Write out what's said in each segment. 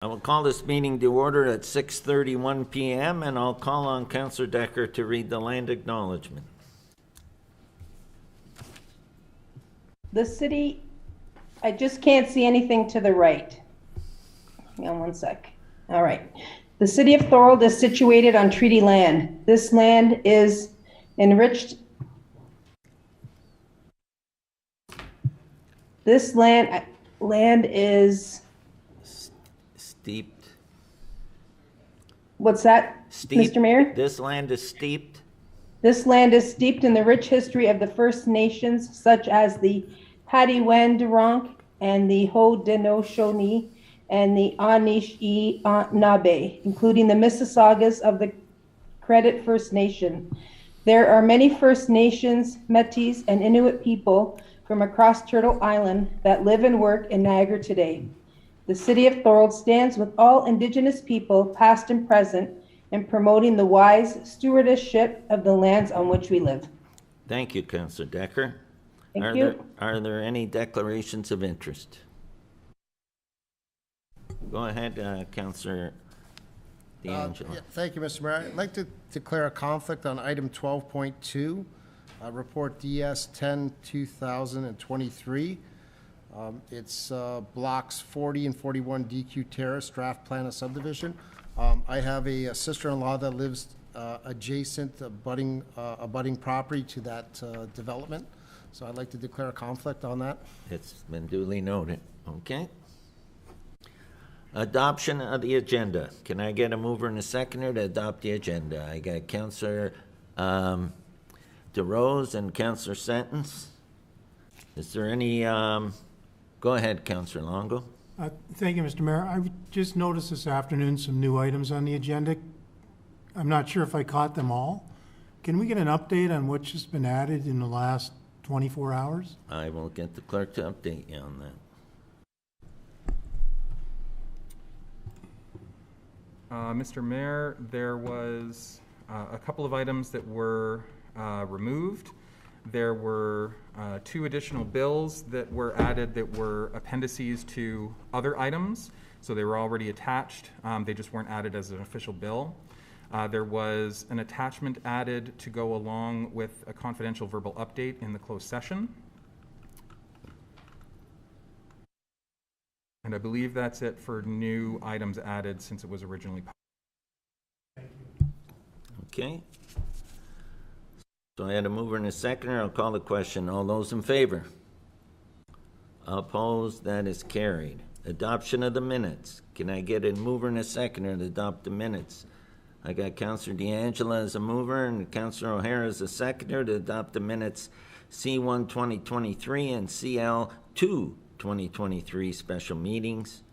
I will call this meeting to order at 6:31 p.m. and I'll call on Councillor Decker to read the land acknowledgement. The city, I just can't see anything to the right. Hang on one sec. All right. The city of Thorold is situated on treaty land. This land is enriched. This land is Steeped. What's that, Steeped. Mr. Mayor? This land is steeped. This land is steeped in the rich history of the First Nations, such as the Hadiwandurunk and the Haudenosaunee and the Anishinaabe, including the Mississaugas of the Credit First Nation. There are many First Nations, Métis, and Inuit people from across Turtle Island that live and work in Niagara today. The city of Thorold stands with all Indigenous people, past and present, in promoting the wise stewardship of the lands on which we live. Thank you, Councillor Decker. Thank you. Are there any declarations of interest? Go ahead, Councillor D'Angelo. Thank you, Mr. Mayor. I'd like to declare a conflict on item 12.2, report DS 10-2023. It's blocks 40 and 41 DQ Terrace, draft plan of subdivision. I have a sister-in-law that lives adjacent, abutting property to that development. So I'd like to declare a conflict on that. It's been duly noted. Okay. Adoption of the agenda. Can I get a mover and a seconder to adopt the agenda? I got Councillor DeRose and Councillor Sentence. Is there any... Go ahead, Councillor Longo. Thank you, Mr. Mayor. I just noticed this afternoon some new items on the agenda. I'm not sure if I caught them all. Can we get an update on what's just been added in the last 24 hours? I will get the clerk to update you on that. Mr. Mayor, there was a couple of items that were removed. There were 2 additional bills that were added that were appendices to other items, so they were already attached. They just weren't added as an official bill. There was an attachment added to go along with a confidential verbal update in the closed session. And I believe that's it for new items added since it was originally published. Okay. So I had a mover and a seconder. I'll call the question. All those in favor? Opposed? That is carried. Adoption of the minutes. Can I get a mover and a seconder to adopt the minutes? I got Councillor D'Angelo as a mover and Councillor O'Hara as a seconder to adopt the minutes C1 2023 and CL 2 2023 special meetings.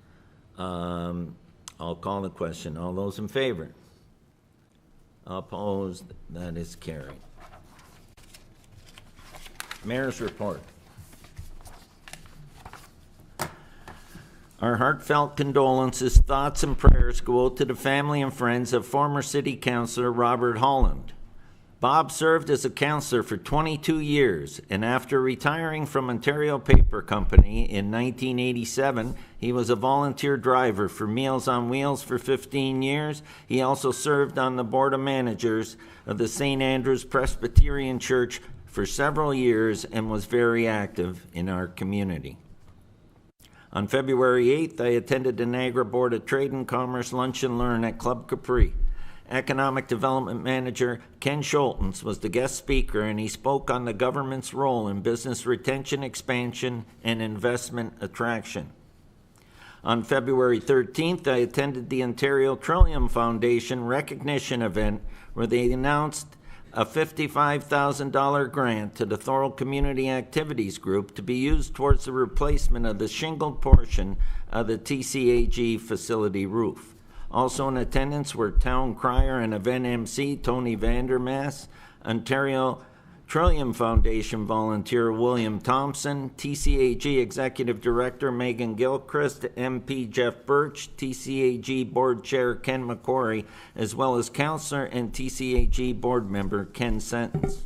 I'll call the question. All those in favor? Opposed? That is carried. Mayor's report. Our heartfelt condolences, thoughts, and prayers go out to the family and friends of former City Councillor Robert Holland. Bob served as a councillor for 22 years, and after retiring from Ontario Paper Company in 1987, he was a volunteer driver for Meals on Wheels for 15 years. He also served on the Board of Managers of the St. Andrew's Presbyterian Church for several years and was very active in our community. On February 8th, I attended the Niagara Board of Trade and Commerce Lunch and Learn at Club Capri. Economic Development Manager Ken Schultens was the guest speaker, and he spoke on the government's role in business retention, expansion, and investment attraction. On February 13th, I attended the Ontario Trillium Foundation recognition event where they announced a $55,000 grant to the Thorold Community Activities Group to be used towards the replacement of the shingled portion of the TCAG facility roof. Also in attendance were Town Crier and event MC Tony Vandermaas, Ontario Trillium Foundation volunteer William Thompson, TCAG Executive Director Megan Gilchrist, MP Jeff Birch, TCAG Board Chair Ken McCory, as well as Councillor and TCAG Board Member Ken Sentence.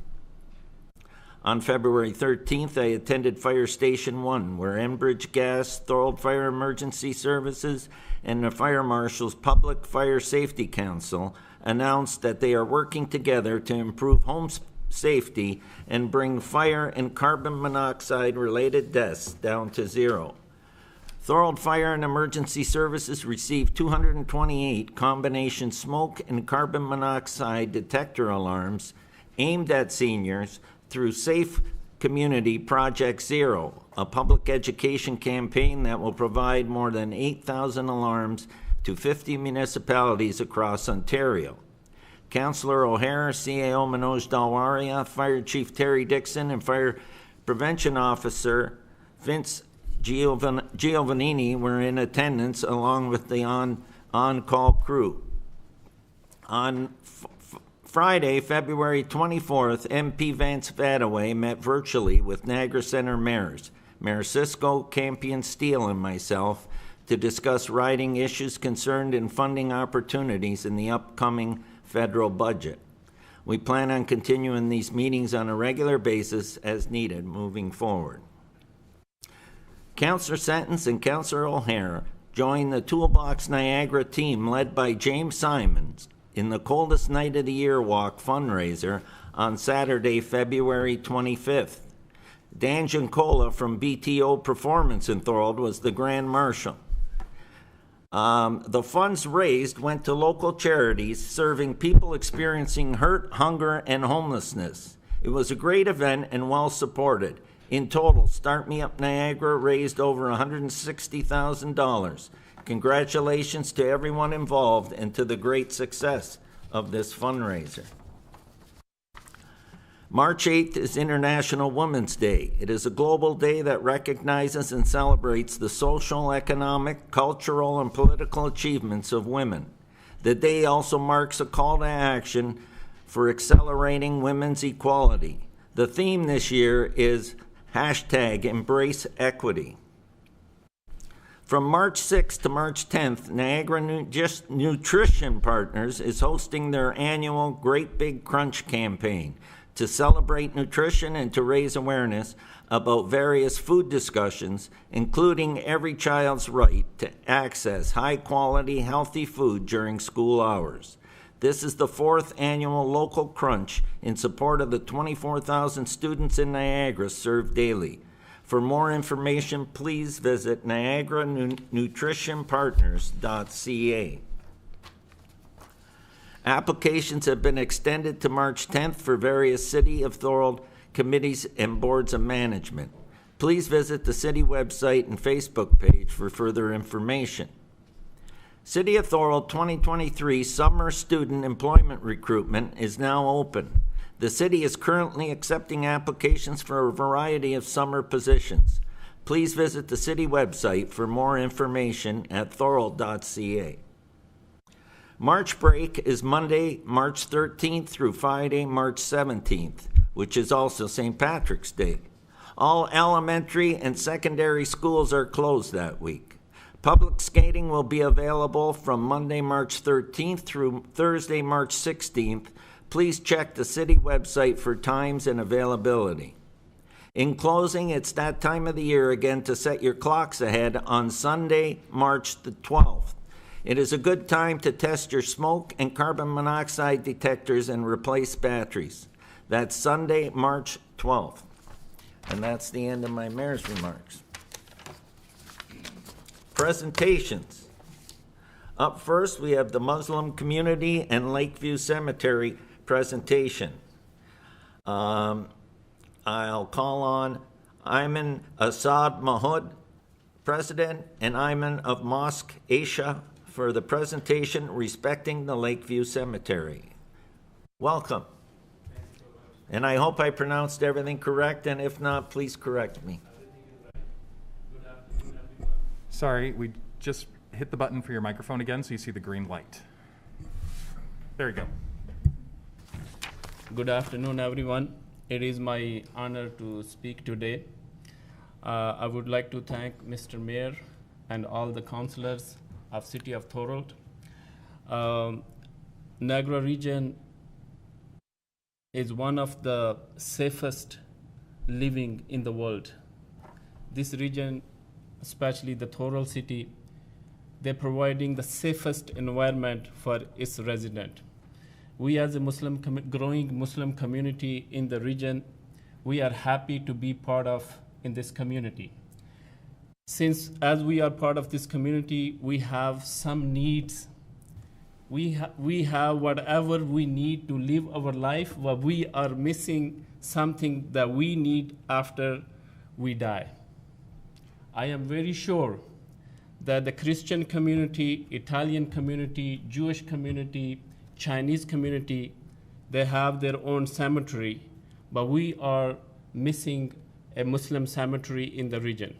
On February 13th, I attended Fire Station 1, where Enbridge Gas, Thorold Fire Emergency Services, and the Fire Marshal's Public Fire Safety Council announced that they are working together to improve home safety and bring fire and carbon monoxide-related deaths down to zero. Thorold Fire and Emergency Services received 228 combination smoke and carbon monoxide detector alarms aimed at seniors through Safe Community Project Zero, a public education campaign that will provide more than 8,000 alarms to 50 municipalities across Ontario. Councillor O'Hara, CAO Manoj Dalwaria, Fire Chief Terry Dixon, and Fire Prevention Officer Vince Giovannini were in attendance along with the on-call crew. On Friday, February 24th, MP Vance Vadaway met virtually with Niagara Centre mayors, Mayor Cisco, Campion Steele, and myself to discuss riding issues concerned in funding opportunities in the upcoming federal budget. We plan on continuing these meetings on a regular basis as needed moving forward. Councillor Sentence and Councillor O'Hara joined the Toolbox Niagara team led by James Simons in the Coldest Night of the Year Walk fundraiser on Saturday, February 25th. Dan Giancola from BTO Performance in Thorold was the Grand Marshal. The funds raised went to local charities serving people experiencing hurt, hunger, and homelessness. It was a great event and well supported. In total, Start Me Up Niagara raised over $160,000. Congratulations to everyone involved and to the great success of this fundraiser. March 8th is International Women's Day. It is a global day that recognizes and celebrates the social, economic, cultural, and political achievements of women. The day also marks a call to action for accelerating women's equality. The theme this year is #Embrace Equity. From March 6th to March 10th, Niagara Nutrition Partners is hosting their annual Great Big Crunch campaign to celebrate nutrition and to raise awareness about various food discussions, including every child's right to access high-quality, healthy food during school hours. This is the 4th annual local crunch in support of the 24,000 students in Niagara served daily. For more information, please visit niagaranutritionpartners.ca. Applications have been extended to March 10th for various City of Thorold committees and boards of management. Please visit the city website and Facebook page for further information. City of Thorold 2023 Summer Student Employment Recruitment is now open. The city is currently accepting applications for a variety of summer positions. Please visit the city website for more information at thorold.ca. March break is Monday, March 13th through Friday, March 17th, which is also St. Patrick's Day. All elementary and secondary schools are closed that week. Public skating will be available from Monday, March 13th through Thursday, March 16th. Please check the city website for times and availability. In closing, it's that time of the year again to set your clocks ahead on Sunday, March the 12th. It is a good time to test your smoke and carbon monoxide detectors and replace batteries. That's Sunday, March 12th. And that's the end of my mayor's remarks. Presentations. Up first, we have the Muslim Community and Lakeview Cemetery presentation. I'll call on Ayman Assad Mahmoud, President, and Ayman of Mosque Asia for the presentation respecting the Lakeview Cemetery. Welcome. And I hope I pronounced everything correct, and if not, please correct me. Sorry, we just hit the button for your microphone again so you see the green light. There you go. Good afternoon, everyone. It is my honor to speak today. I would like to thank Mr. Mayor and all the councillors of City of Thorold. Niagara region is one of the safest living in the world. This region, especially the Thorold city, they're providing the safest environment for its resident. We as a growing Muslim community in the region, we are happy to be part of in this community. Since as we are part of this community, we have some needs. We have whatever we need to live our life, but we are missing something that we need after we die. I am very sure that the Christian community, Italian community, Jewish community, Chinese community, they have their own cemetery, but we are missing a Muslim cemetery in the region.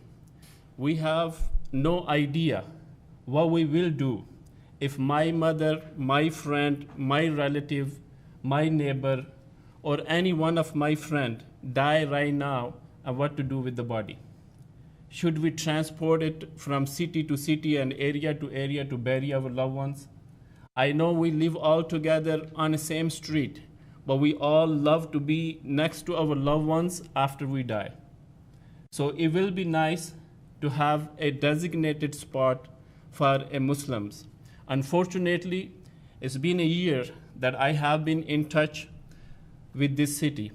We have no idea what we will do if my mother, my friend, my relative, my neighbor, or any one of my friend die right now, and what to do with the body. Should we transport it from city to city and area to area to bury our loved ones? I know we live all together on the same street, but we all love to be next to our loved ones after we die. So it will be nice to have a designated spot for Muslims. Unfortunately, it's been a year that I have been in touch with this city,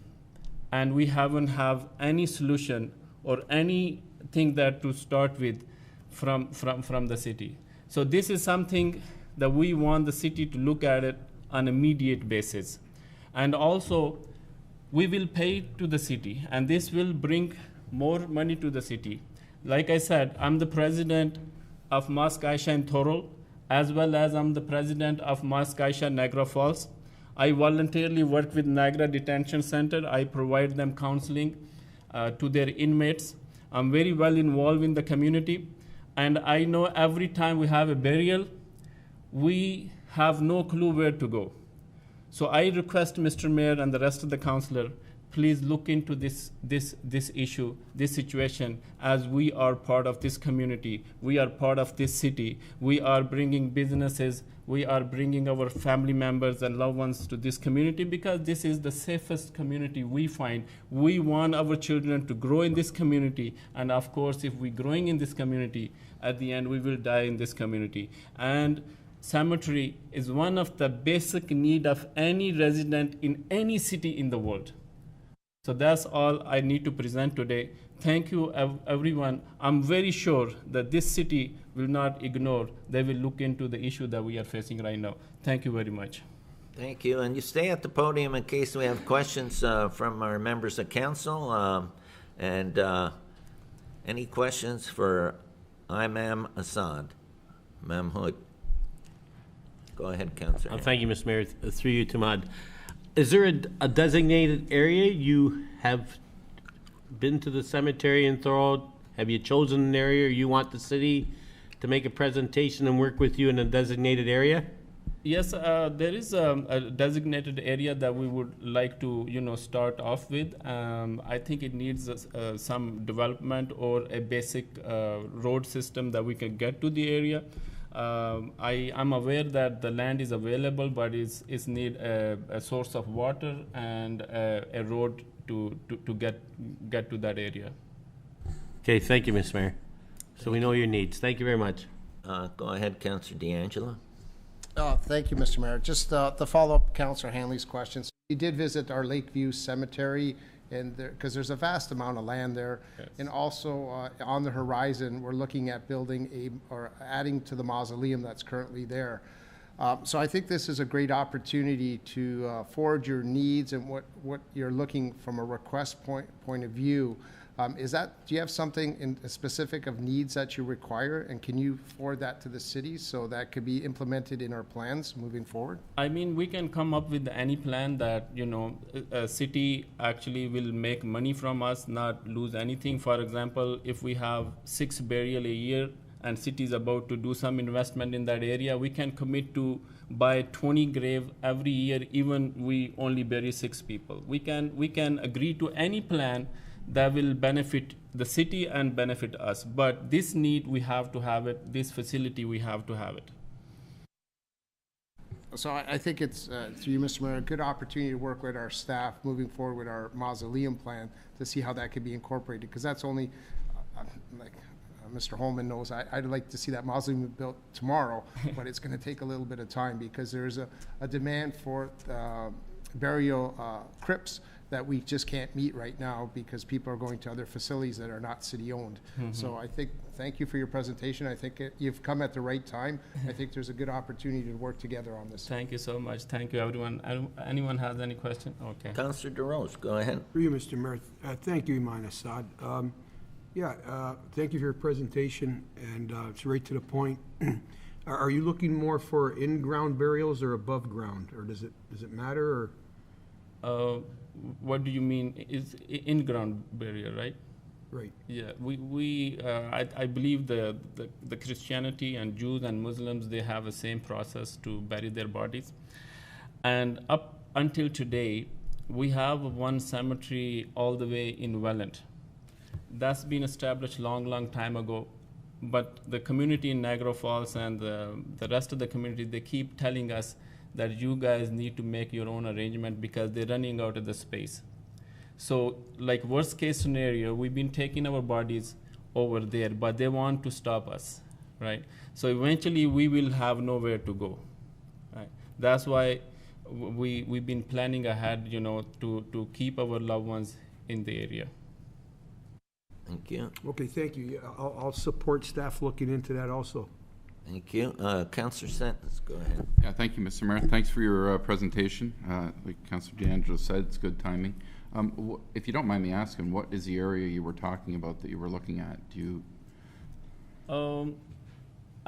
and we haven't have any solution or anything that to start with from the city. So this is something that we want the city to look at it on an immediate basis. And also, we will pay to the city, and this will bring more money to the city. Like I said, I'm the president of Mosque Aisha in Thorold, as well as I'm the president of Mosque Aisha Niagara Falls. I voluntarily work with Niagara Detention Center. I provide them counseling to their inmates. I'm very well involved in the community, and I know every time we have a burial, we have no clue where to go. So I request Mr. Mayor and the rest of the councillor, please look into this issue, this situation, as we are part of this community. We are part of this city. We are bringing businesses. We are bringing our family members and loved ones to this community because this is the safest community we find. We want our children to grow in this community. And of course, if we're growing in this community, at the end, we will die in this community. And cemetery is one of the basic need of any resident in any city in the world. So that's all I need to present today. Thank you, everyone. I'm very sure that this city will not ignore. They will look into the issue that we are facing right now. Thank you very much. Thank you. And you stay at the podium in case we have questions from our members of council. Any questions for Imam Assad? Mahmoud. Go ahead, Councillor. Thank you, Mr. Mayor. Through you, Tamad. Is there a designated area you have been to the cemetery in Thorold? Have you chosen an area, or you want the city to make a presentation and work with you in a designated area? Yes, there is a designated area that we would like to, start off with. I think it needs some development or a basic road system that we can get to the area. I'm aware that the land is available, but it's need a source of water and a road to get to that area. Okay, thank you, Mr. Mayor. So we know your needs. Thank you very much. Go ahead, Councillor D'Angelo. Thank you, Mr. Mayor. Just to follow up Councillor Hanley's questions, you did visit our Lakeview Cemetery, and because there's a vast amount of land there, yes. And also on the horizon, we're looking at building or adding to the mausoleum that's currently there. So I think this is a great opportunity to forward your needs and what you're looking from a request point of view. Do you have something in specific of needs that you require, and can you forward that to the city so that could be implemented in our plans moving forward? I mean, we can come up with any plan that, a city actually will make money from us, not lose anything. For example, if we have 6 burial a year and city is about to do some investment in that area, we can commit to buy 20 grave every year, even we only bury 6 people. We can agree to any plan that will benefit the city and benefit us. But this need, we have to have it. This facility, we have to have it. So I think it's, through you, Mr. Mayor, a good opportunity to work with our staff moving forward with our mausoleum plan to see how that could be incorporated, because that's only, like Mr. Holman knows, I'd like to see that mausoleum built tomorrow, but it's going to take a little bit of time because there's a demand for burial crypts that we just can't meet right now because people are going to other facilities that are not city-owned. So I think, thank you for your presentation. I think you've come at the right time. I think there's a good opportunity to work together on this. Thank you so much. Thank you, everyone. Anyone has any question? Okay. Councillor DeRose, go ahead. Through you, Mr. Mayor. Thank you, Iman Assad. Thank you for your presentation, and it's right to the point. Are you looking more for in-ground burials or above ground, or does it matter? Or? What do you mean? Is in-ground burial, right? Right. Yeah, I believe the Christianity and Jews and Muslims, they have the same process to bury their bodies. And up until today, we have one cemetery all the way in Welland. That's been established long time ago. But the community in Niagara Falls and the rest of the community, they keep telling us that you guys need to make your own arrangement because they're running out of the space. So, like worst case scenario, we've been taking our bodies over there, but they want to stop us, right? So eventually we will have nowhere to go, right? That's why we've been planning ahead, to keep our loved ones in the area. Thank you. Okay, thank you. I'll support staff looking into that also. Thank you. Councillor Sentence, go ahead. Yeah, thank you, Mr. Mayor. Thanks for your presentation. Like Councillor DeAngelo said, it's good timing. If you don't mind me asking, what is the area you were talking about that you were looking at? Do you?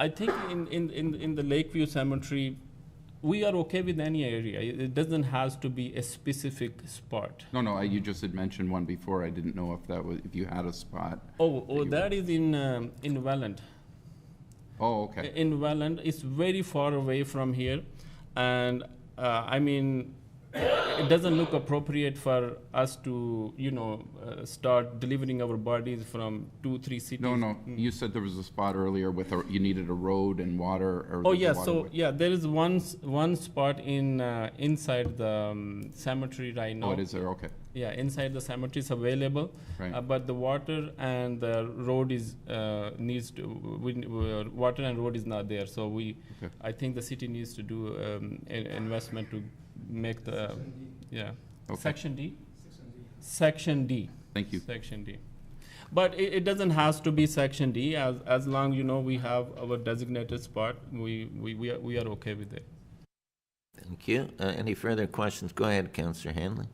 I think in the Lakeview Cemetery, we are okay with any area. It doesn't have to be a specific spot. No, you just had mentioned one before. I didn't know if you had a spot. That is in Welland. Oh, okay. In Welland, it's very far away from here, and it doesn't look appropriate for us to, start delivering our bodies from 2-3 cities. No. You said there was a spot earlier with you needed a road and water. There is one spot inside the cemetery right now. Oh, it is there. Okay. Yeah, inside the cemetery is available, right. But the water and the road is water and road is not there. So I think the city needs to do an investment to make the Section D. Section D. Thank you. Section D. But it doesn't have to be Section D. As long we have our designated spot, we are okay with it. Thank you. Any further questions? Go ahead, Councillor Hanley.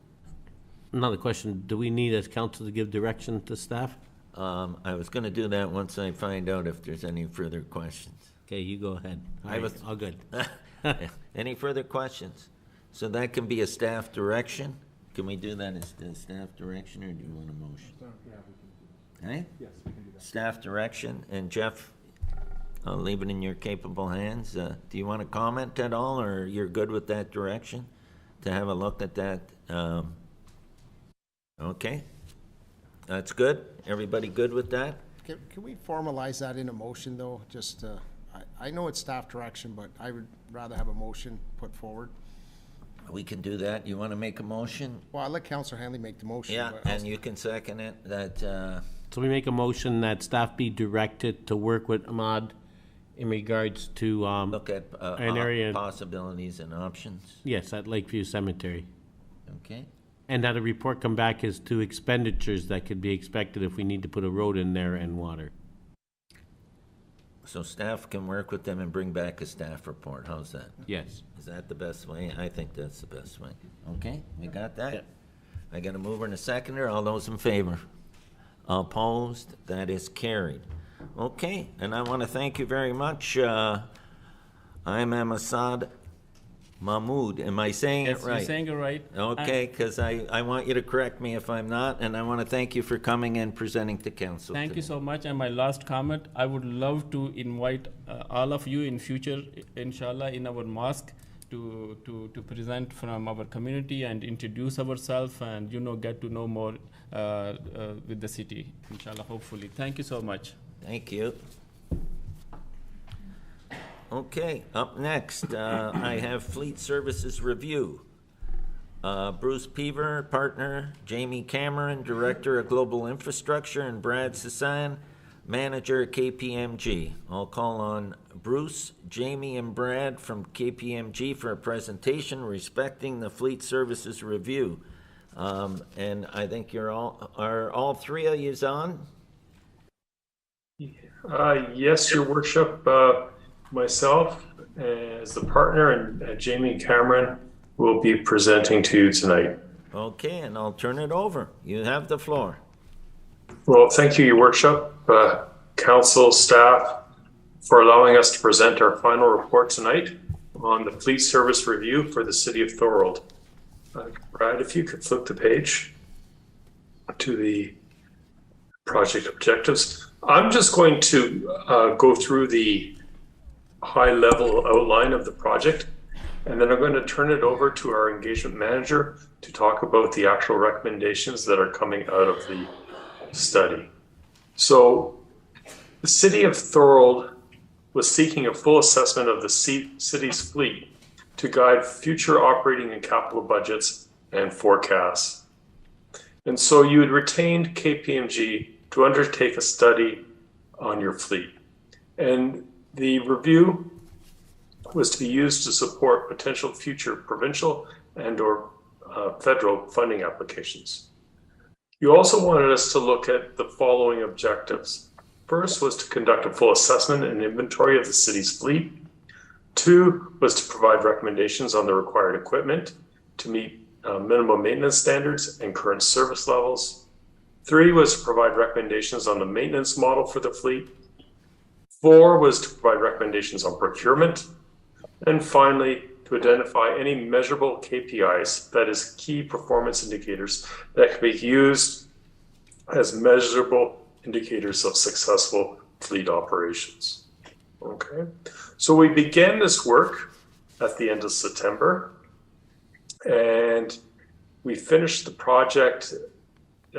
Another question, do we need as council to give direction to staff? I was going to do that once I find out if there's any further questions. Okay, you go ahead. All good. Any further questions? So that can be a staff direction. Can we do that as the staff direction, or do you want a motion? Hey? Yes, we can do that. Staff direction. And Jeff, I'll leave it in your capable hands. Do you want to comment at all, or you're good with that direction? To have a look at that? Okay. That's good. Everybody good with that? Can we formalize that in a motion, though? Just, I know it's staff direction, but I would rather have a motion put forward. We can do that. You want to make a motion? Well, I'll let Councillor Hanley make the motion. Yeah, and you can second it. So we make a motion that staff be directed to work with Ahmad in regards to look at an area possibilities and options. Yes, at Lakeview Cemetery. Okay. And that a report come back as to expenditures that could be expected if we need to put a road in there and water. So staff can work with them and bring back a staff report. How's that? Yes. Is that the best way? I think that's the best way. Okay, we got that? Yeah. I got a mover and a seconder. All those in favor? Opposed? That is carried. Okay, and I want to thank you very much. I'm Assad Mahmoud. Am I saying it right? You're saying it right. Okay, because I want you to correct me if I'm not, and I want to thank you for coming and presenting to council. Thank you so much. And my last comment, I would love to invite all of you in future, inshallah, in our mosque to present from our community and introduce ourselves and, get to know more with the city, inshallah, hopefully. Thank you so much. Thank you. Okay, up next, I have Fleet Services Review. Bruce Peaver, partner, Jamie Cameron, Director of Global Infrastructure, and Brad Sasan, Manager at KPMG. I'll call on Bruce, Jamie, and Brad from KPMG for a presentation respecting the Fleet Services Review. And I think are all three of yous on? Yes, Your Worship. Myself as the partner and Jamie Cameron will be presenting to you tonight. Okay, and I'll turn it over. You have the floor. Well, thank you, Your Worship, council, staff, for allowing us to present our final report tonight on the Fleet Service Review for the City of Thorold. Brad, if you could flip the page to the project objectives. I'm just going to go through the high-level outline of the project, and then I'm going to turn it over to our engagement manager to talk about the actual recommendations that are coming out of the study. So the City of Thorold was seeking a full assessment of the city's fleet to guide future operating and capital budgets and forecasts. And so you had retained KPMG to undertake a study on your fleet. And the review was to be used to support potential future provincial and or federal funding applications. You also wanted us to look at the following objectives. First was to conduct a full assessment and inventory of the city's fleet. 2 was to provide recommendations on the required equipment to meet minimum maintenance standards and current service levels. 3 was to provide recommendations on the maintenance model for the fleet. 4 was to provide recommendations on procurement. And finally, to identify any measurable KPIs, that is key performance indicators, that can be used as measurable indicators of successful fleet operations. Okay, so we began this work at the end of September, and we finished the project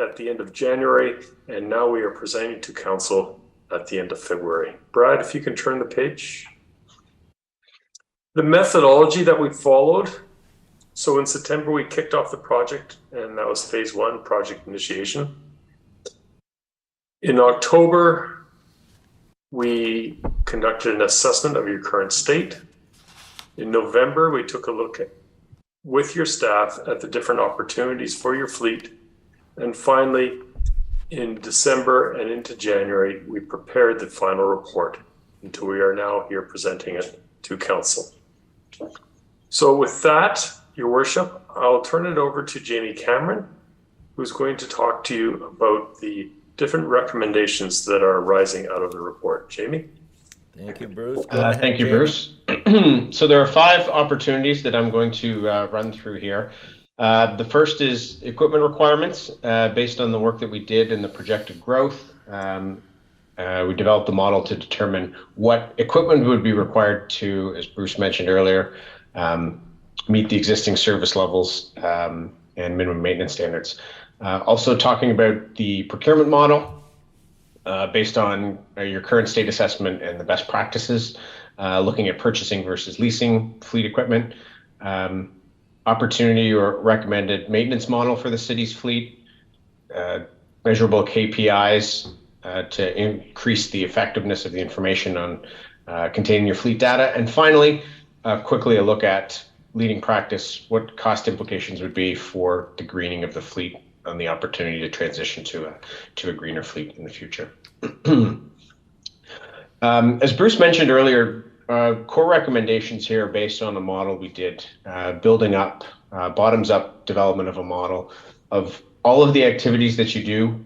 at the end of January, and now we are presenting to council at the end of February. Brad, if you can turn the page. The methodology that we followed. So in September, we kicked off the project, and that was phase 1, project initiation. In October, we conducted an assessment of your current state. In November, we took a look at, with your staff at the different opportunities for your fleet. And finally, in December and into January, we prepared the final report until we are now here presenting it to council. So with that, Your Worship, I'll turn it over to Jamie Cameron, who's going to talk to you about the different recommendations that are arising out of the report. Jamie? Thank you, Bruce. Go ahead, Thank you, Jamie. Bruce. So there are 5 opportunities that I'm going to run through here. The first is equipment requirements based on the work that we did and the projected growth. We developed a model to determine what equipment would be required to, as Bruce mentioned earlier, meet the existing service levels and minimum maintenance standards. Also talking about the procurement model based on your current state assessment and the best practices, looking at purchasing versus leasing fleet equipment, opportunity or recommended maintenance model for the city's fleet, measurable KPIs to increase the effectiveness of the information on containing your fleet data. And finally, quickly a look at leading practice, what cost implications would be for the greening of the fleet and the opportunity to transition to a greener fleet in the future. As Bruce mentioned earlier, core recommendations here are based on a model we did, building up, bottoms up development of a model of all of the activities that you do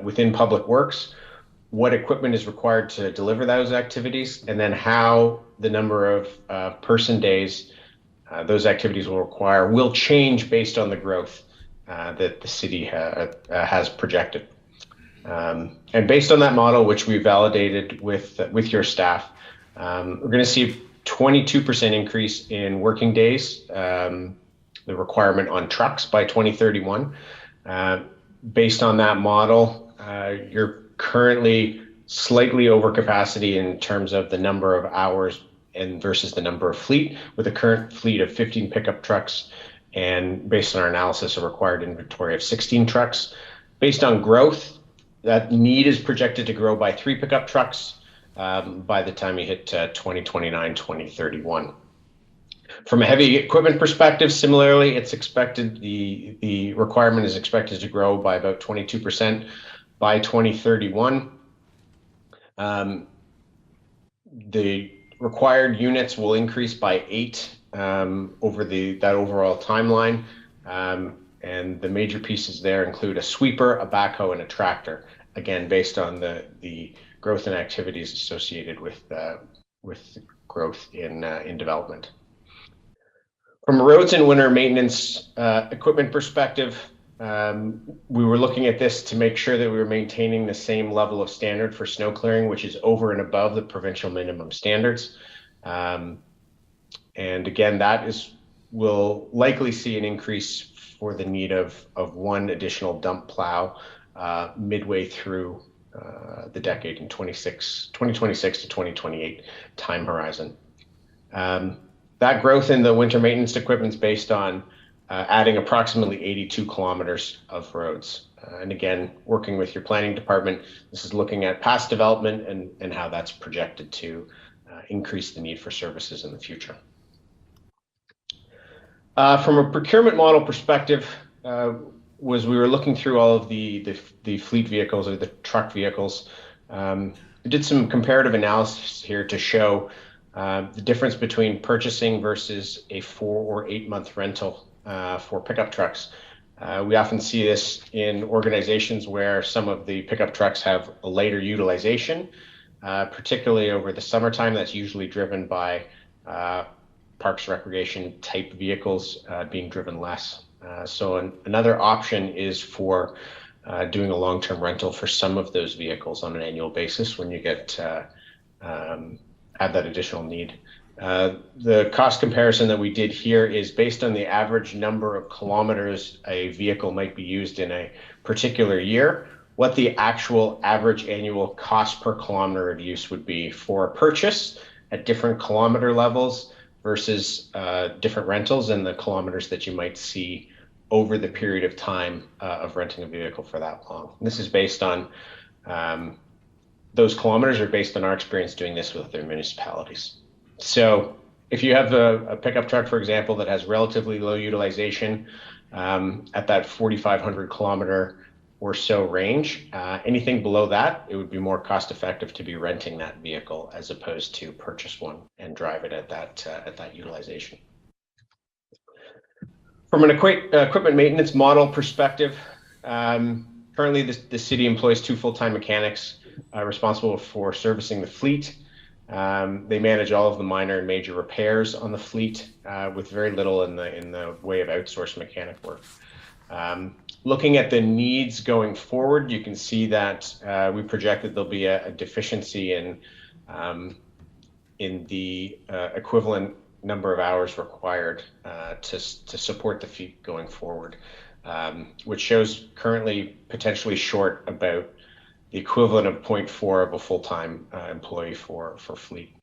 within public works, what equipment is required to deliver those activities, and then how the number of person days those activities will require will change based on the growth that the city has projected. And based on that model, which we validated with your staff, we're going to see a 22% increase in working days, the requirement on trucks by 2031. Based on that model, you're currently slightly over capacity in terms of the number of hours and versus the number of fleet, with a current fleet of 15 pickup trucks, and based on our analysis, a required inventory of 16 trucks. Based on growth, that need is projected to grow by 3 pickup trucks by the time you hit 2029, 2031. From a heavy equipment perspective, similarly, it's expected the requirement is expected to grow by about 22% by 2031. The required units will increase by 8 over that overall timeline. And the major pieces there include a sweeper, a backhoe, and a tractor. Again, based on the growth and activities associated with growth in development. From a roads and winter maintenance equipment perspective, we were looking at this to make sure that we were maintaining the same level of standard for snow clearing, which is over and above the provincial minimum standards. And again, will likely see an increase for the need of 1 additional dump plow midway through the decade in 2026 to 2028 time horizon. That growth in the winter maintenance equipment is based on adding approximately 82 kilometers of roads. And again, working with your planning department, this is looking at past development and how that's projected to increase the need for services in the future. From a procurement model perspective, we were looking through all of the fleet vehicles or the truck vehicles. We did some comparative analysis here to show the difference between purchasing versus a 4 or 8 month rental for pickup trucks. We often see this in organizations where some of the pickup trucks have a later utilization, particularly over the summertime. That's usually driven by parks recreation type vehicles being driven less. So another option is for doing a long-term rental for some of those vehicles on an annual basis when you have that additional need. The cost comparison that we did here is based on the average number of kilometers a vehicle might be used in a particular year, what the actual average annual cost per kilometer of use would be for a purchase at different kilometer levels versus different rentals and the kilometers that you might see over the period of time of renting a vehicle for that long. And this is based on, those kilometers are based on our experience doing this with other municipalities. So if you have a pickup truck, for example, that has relatively low utilization at that 4,500 kilometer or so range, anything below that, it would be more cost effective to be renting that vehicle as opposed to purchase one and drive it at that utilization. From an equipment maintenance model perspective, currently the city employs 2 full-time mechanics responsible for servicing the fleet. They manage all of the minor and major repairs on the fleet with very little in the way of outsourced mechanic work. Looking at the needs going forward, you can see that we project that there'll be a deficiency in the equivalent number of hours required to support the fleet going forward, which shows currently potentially short about the equivalent of 0.4 of a full-time employee for fleet.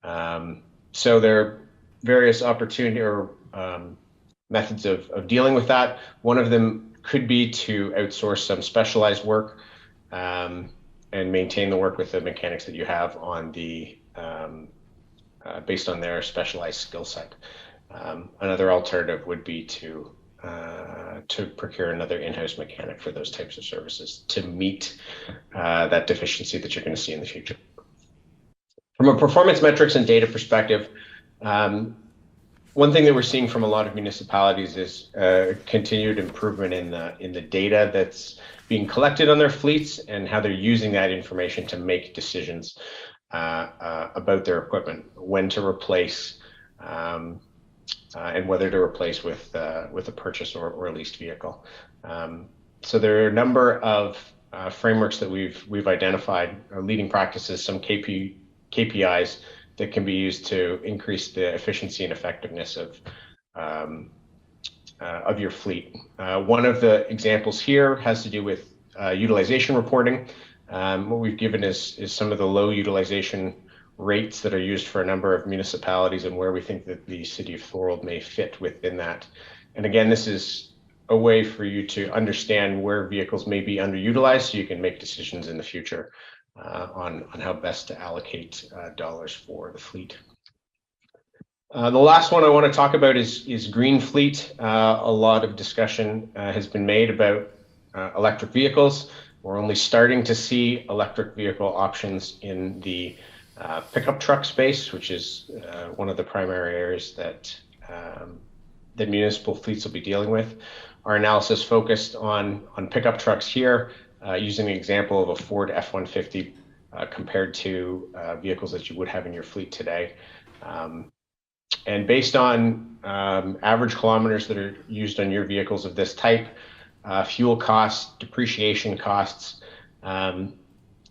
So there are various opportunity or methods of dealing with that. One of them could be to outsource some specialized work and maintain the work with the mechanics that you have on the based on their specialized skill set. Another alternative would be to procure another in-house mechanic for those types of services to meet that deficiency that you're going to see in the future. From a performance metrics and data perspective, one thing that we're seeing from a lot of municipalities is continued improvement in the data that's being collected on their fleets and how they're using that information to make decisions about their equipment, when to replace, and whether to replace with a purchase or a leased vehicle. So there are a number of frameworks that we've identified, leading practices, some KPIs that can be used to increase the efficiency and effectiveness of your fleet. One of the examples here has to do with utilization reporting. What we've given is some of the low utilization rates that are used for a number of municipalities and where we think that the city of Thorold may fit within that. And again, this is a way for you to understand where vehicles may be underutilized so you can make decisions in the future on how best to allocate dollars for the fleet. The last one I want to talk about is green fleet. A lot of discussion has been made about electric vehicles. We're only starting to see electric vehicle options in the pickup truck space, which is one of the primary areas that the municipal fleets will be dealing with. Our analysis focused on pickup trucks here, using an example of a Ford F-150 compared to vehicles that you would have in your fleet today. And based on average kilometers that are used on your vehicles of this type, fuel costs, depreciation costs,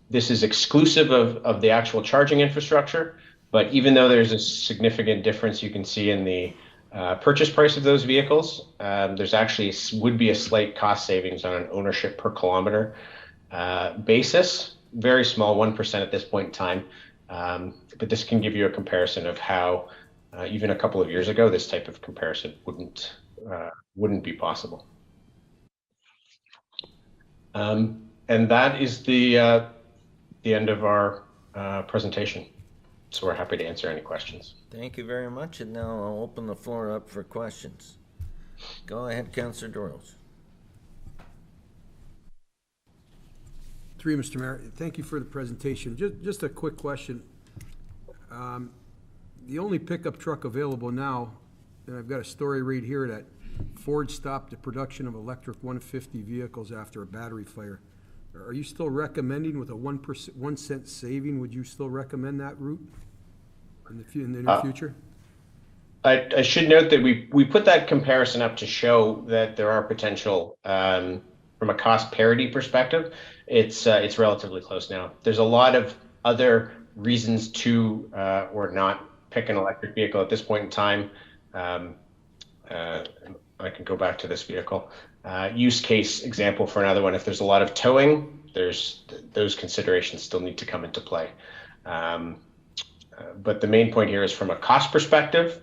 this is exclusive of the actual charging infrastructure, but even though there's a significant difference you can see in the purchase price of those vehicles, there's actually would be a slight cost savings on an ownership per kilometer basis, very small, 1% at this point in time, but this can give you a comparison of how even a couple of years ago, this type of comparison wouldn't be possible. And that is the end of our presentation. So we're happy to answer any questions. Thank you very much. And now I'll open the floor up for questions. Go ahead, Councillor Thorold. Through you, Mr. Mayor. Thank you for the presentation. Just a quick question. The only pickup truck available now, and I've got a story right here that Ford stopped the production of electric 150 vehicles after a battery fire. Are you still recommending with a 1 cent saving? Would you still recommend that route in the near future? I should note that we put that comparison up to show that there are potential from a cost parity perspective. It's relatively close now. There's a lot of other reasons to or not pick an electric vehicle at this point in time. I can go back to this vehicle. Use case example for another one. If there's a lot of towing, those considerations still need to come into play. But the main point here is from a cost perspective,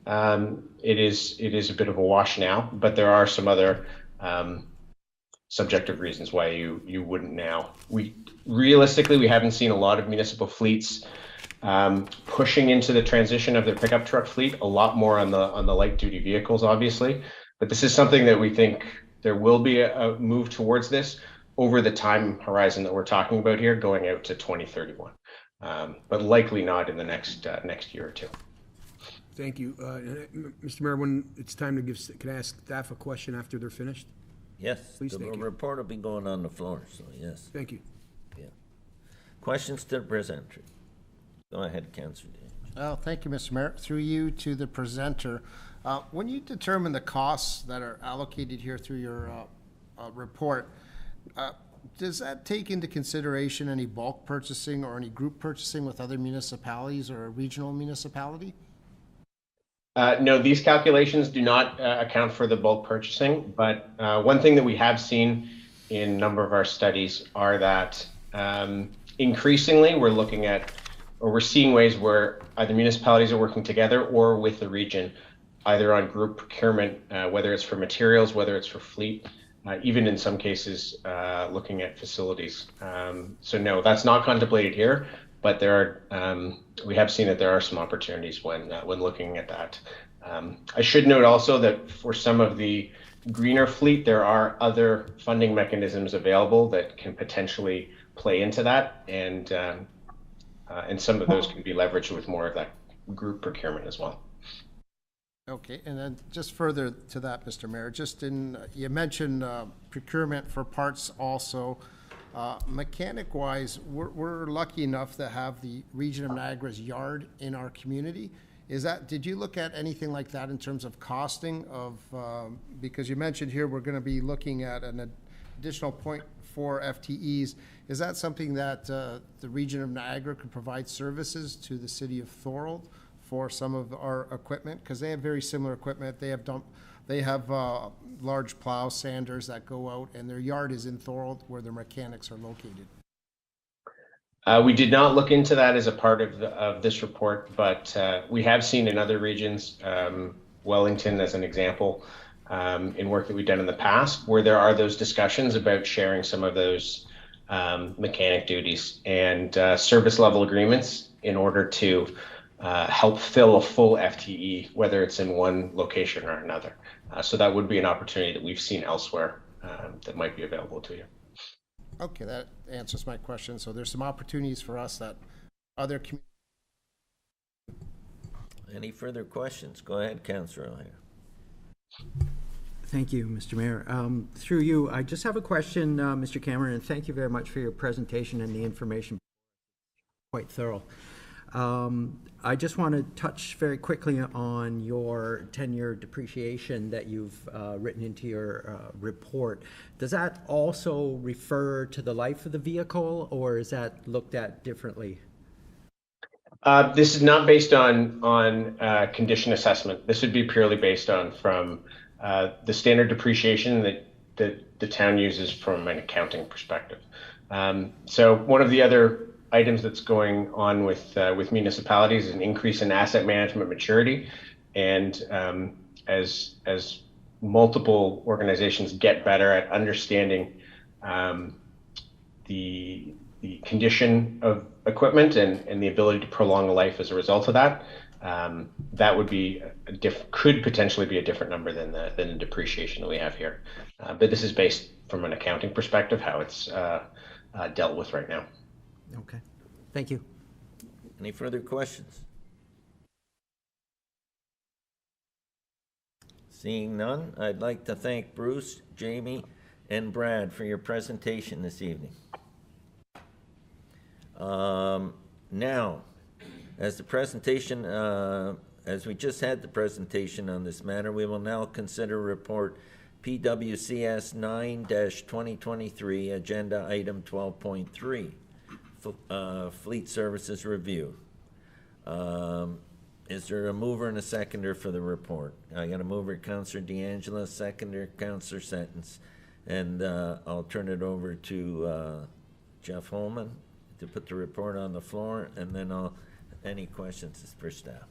it is a bit of a wash now, but there are some other subjective reasons why you wouldn't now. Realistically, we haven't seen a lot of municipal fleets pushing into the transition of their pickup truck fleet, a lot more on the light duty vehicles, obviously. But this is something that we think there will be a move towards this over the time horizon that we're talking about here, going out to 2031, but likely not in the next year or two. Thank you. Mr. Mayor, when it's time to can I ask staff a question after they're finished? Yes, Please, the report will be going on the floor, so yes. Thank you. Yeah. Questions to the presenter? Go ahead, Councillor Dan. Thank you, Mr. Mayor. Through you to the presenter, when you determine the costs that are allocated here through your report, does that take into consideration any bulk purchasing or any group purchasing with other municipalities or a regional municipality? No, these calculations do not account for the bulk purchasing, but one thing that we have seen in a number of our studies are that increasingly we're seeing ways where either municipalities are working together or with the region, either on group procurement, whether it's for materials, whether it's for fleet, even in some cases looking at facilities. So no, that's not contemplated here, but there are, we have seen that there are some opportunities when looking at that. I should note also that for some of the greener fleet, there are other funding mechanisms available that can potentially play into that, and some of those can be leveraged with more of that group procurement as well. Okay, and then just further to that, Mr. Mayor, you mentioned procurement for parts also. Mechanic-wise, we're lucky enough to have the Region of Niagara's yard in our community. Did you look at anything like that in terms of costing of, because you mentioned here we're going to be looking at an additional 0.4 FTEs. Is that something that the Region of Niagara could provide services to the city of Thorold for some of our equipment? Because they have very similar equipment. They have large plow sanders that go out, and their yard is in Thorold where their mechanics are located. We did not look into that as a part of this report, but we have seen in other regions, Wellington as an example, in work that we've done in the past, where there are those discussions about sharing some of those mechanic duties and service level agreements in order to help fill a full FTE, whether it's in one location or another. So that would be an opportunity that we've seen elsewhere that might be available to you. Okay, that answers my question. So there's some opportunities for us that other communities. Any further questions? Go ahead, Councillor O'Hare. Thank you, Mr. Mayor. Through you, I just have a question, Mr. Cameron, and thank you very much for your presentation and the information. Quite thorough. I just want to touch very quickly on your 10-year depreciation that you've written into your report. Does that also refer to the life of the vehicle, or is that looked at differently? This is not based on condition assessment. This would be purely based on from the standard depreciation that the town uses from an accounting perspective. So one of the other items that's going on with municipalities is an increase in asset management maturity, and as multiple organizations get better at understanding the condition of equipment and the ability to prolong a life as a result of that, that would be could potentially be a different number than the depreciation that we have here. But this is based from an accounting perspective, how it's dealt with right now. Okay, thank you. Any further questions? Seeing none, I'd like to thank Bruce, Jamie, and Brad for your presentation this evening. Now, as we just had the presentation on this matter, we will now consider report PWCS 9-2023, agenda item 12.3, Fleet Services Review. Is there a mover and a seconder for the report? I got a mover, Councillor D'Angelo, seconder, Councillor Sentence, and I'll turn it over to Jeff Holman to put the report on the floor, and then any questions for staff.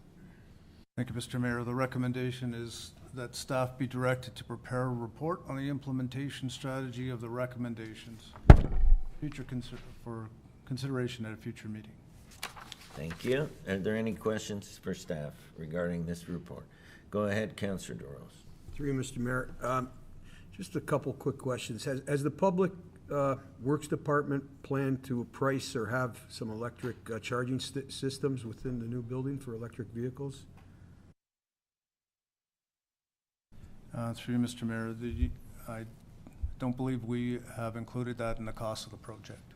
Thank you, Mr. Mayor. The recommendation is that staff be directed to prepare a report on the implementation strategy of the recommendations for consideration at a future meeting. Thank you. Are there any questions for staff regarding this report? Go ahead, Councillor Doros. Through you, Mr. Mayor. Just a couple quick questions. Has the Public Works Department plan to price or have some electric charging systems within the new building for electric vehicles? Through you, Mr. Mayor, I don't believe we have included that in the cost of the project.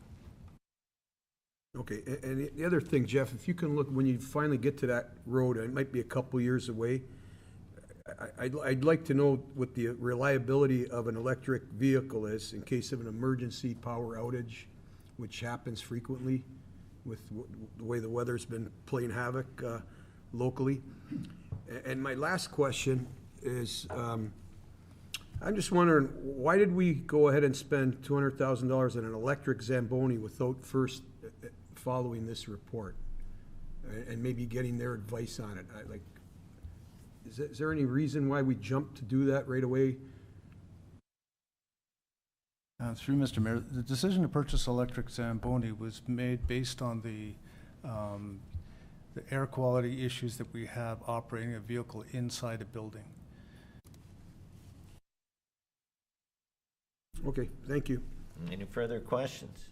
Okay, and the other thing, Jeff, if you can look, when you finally get to that road, it might be a couple years away, I'd like to know what the reliability of an electric vehicle is in case of an emergency power outage, which happens frequently with the way the weather's been playing havoc locally. And my last question is, I'm just wondering, why did we go ahead and spend $200,000 on an electric Zamboni without first following this report and maybe getting their advice on it? Is there any reason why we jumped to do that right away? Through Mr. Mayor, the decision to purchase electric Zamboni was made based on the air quality issues that we have operating a vehicle inside a building. Okay, thank you. Any further questions?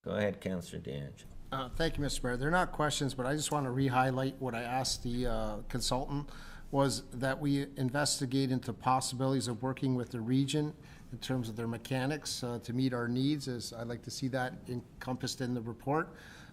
Go ahead, Councillor D'Angelo. Thank you, Mr. Mayor. They're not questions, but I just want to re-highlight what I asked the consultant, was that we investigate into possibilities of working with the region in terms of their mechanics to meet our needs, as I'd like to see that encompassed in the report,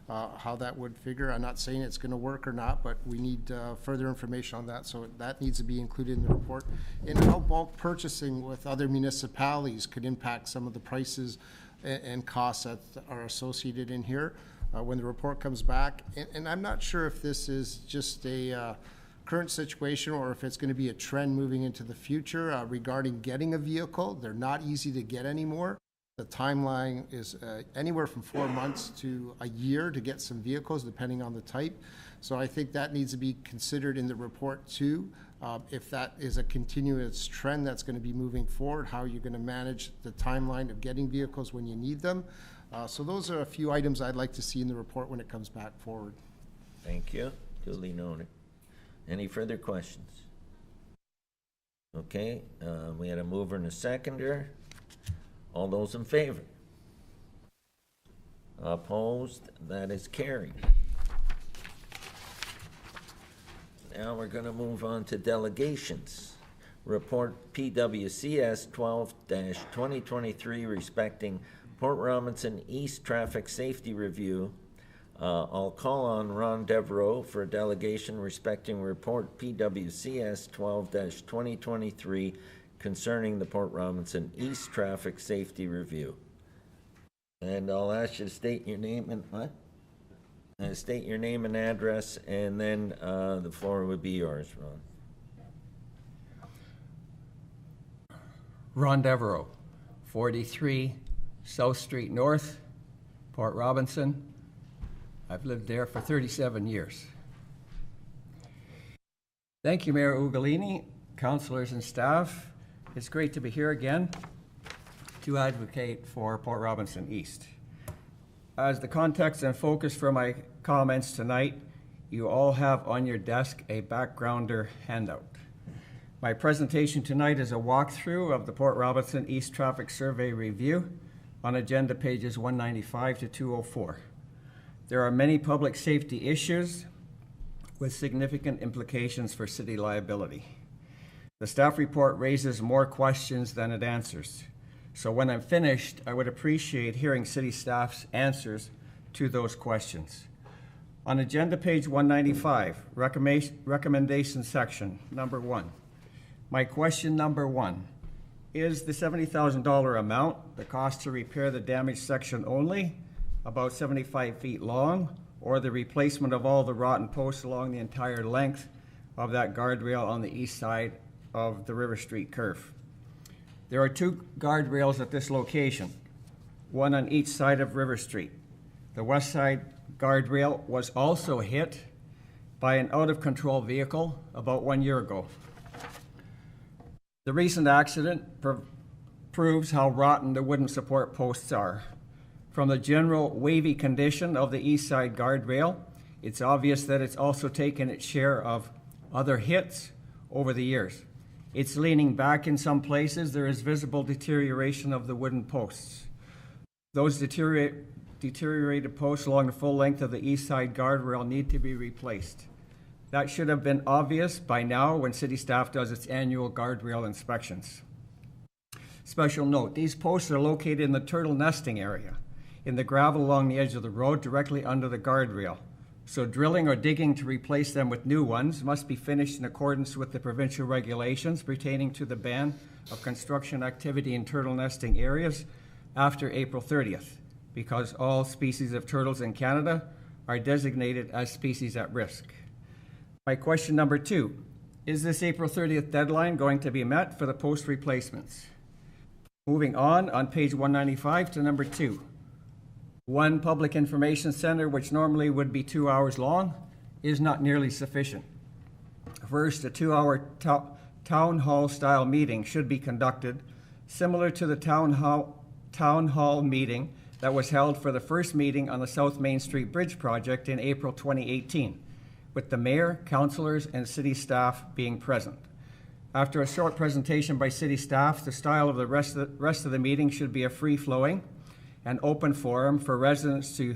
how that would figure. I'm not saying it's going to work or not, but we need further information on that, so that needs to be included in the report. And how bulk purchasing with other municipalities could impact some of the prices and costs that are associated in here when the report comes back. And I'm not sure if this is just a current situation or if it's going to be a trend moving into the future regarding getting a vehicle. They're not easy to get anymore. the timeline is anywhere from 4 months to a year to get some vehicles, depending on the type. So I think that needs to be considered in the report too. If that is a continuous trend that's going to be moving forward, how you're going to manage the timeline of getting vehicles when you need them. So those are a few items I'd like to see in the report when it comes back forward. Thank you. Duly noted. Any further questions? Okay, we had a mover and a seconder. All those in favor? Opposed? That is carried. Now we're going to move on to delegations. Report PWCS 12-2023 respecting Port Robinson East Traffic Safety Review. I'll call on Ron Devereaux for a delegation respecting report PWCS 12-2023 concerning the Port Robinson East Traffic Safety Review. And I'll ask you to state your name and what? State your name and address, and then the floor would be yours, Ron. Ron Devereaux, 43 South Street North, Port Robinson. I've lived there for 37 years. Thank you, Mayor Ugolini, councilors and staff. It's great to be here again to advocate for Port Robinson East. As the context and focus for my comments tonight, you all have on your desk a backgrounder handout. My presentation tonight is a walkthrough of the Port Robinson East Traffic Survey Review on agenda pages 195 to 204. There are many public safety issues with significant implications for city liability. The staff report raises more questions than it answers. So when I'm finished, I would appreciate hearing city staff's answers to those questions. On agenda page 195, recommendation section, number 1. My question number 1, is the $70,000 amount the cost to repair the damaged section only, about 75 feet long, or the replacement of all the rotten posts along the entire length of that guardrail on the east side of the River Street curve? There are 2 guardrails at this location, one on each side of River Street. The west side guardrail was also hit by an out-of-control vehicle about 1 year ago. The recent accident proves how rotten the wooden support posts are. From the general wavy condition of the east side guardrail, it's obvious that it's also taken its share of other hits over the years. It's leaning back in some places. There is visible deterioration of the wooden posts. Those deteriorated posts along the full length of the east side guardrail need to be replaced. That should have been obvious by now when city staff does its annual guardrail inspections. Special note, these posts are located in the turtle nesting area, in the gravel along the edge of the road directly under the guardrail. So drilling or digging to replace them with new ones must be finished in accordance with the provincial regulations pertaining to the ban of construction activity in turtle nesting areas after April 30th, because all species of turtles in Canada are designated as species at risk. My question number 2, is this April 30th deadline going to be met for the post replacements? Moving on page 195 to number 2. One public information center, which normally would be 2 hours long, is not nearly sufficient. First, a 2-hour town hall style meeting should be conducted, similar to the town hall meeting that was held for the first meeting on the South Main Street Bridge project in April 2018, with the mayor, councilors, and city staff being present. After a short presentation by city staff, the style of the rest of the meeting should be a free-flowing and open forum for residents to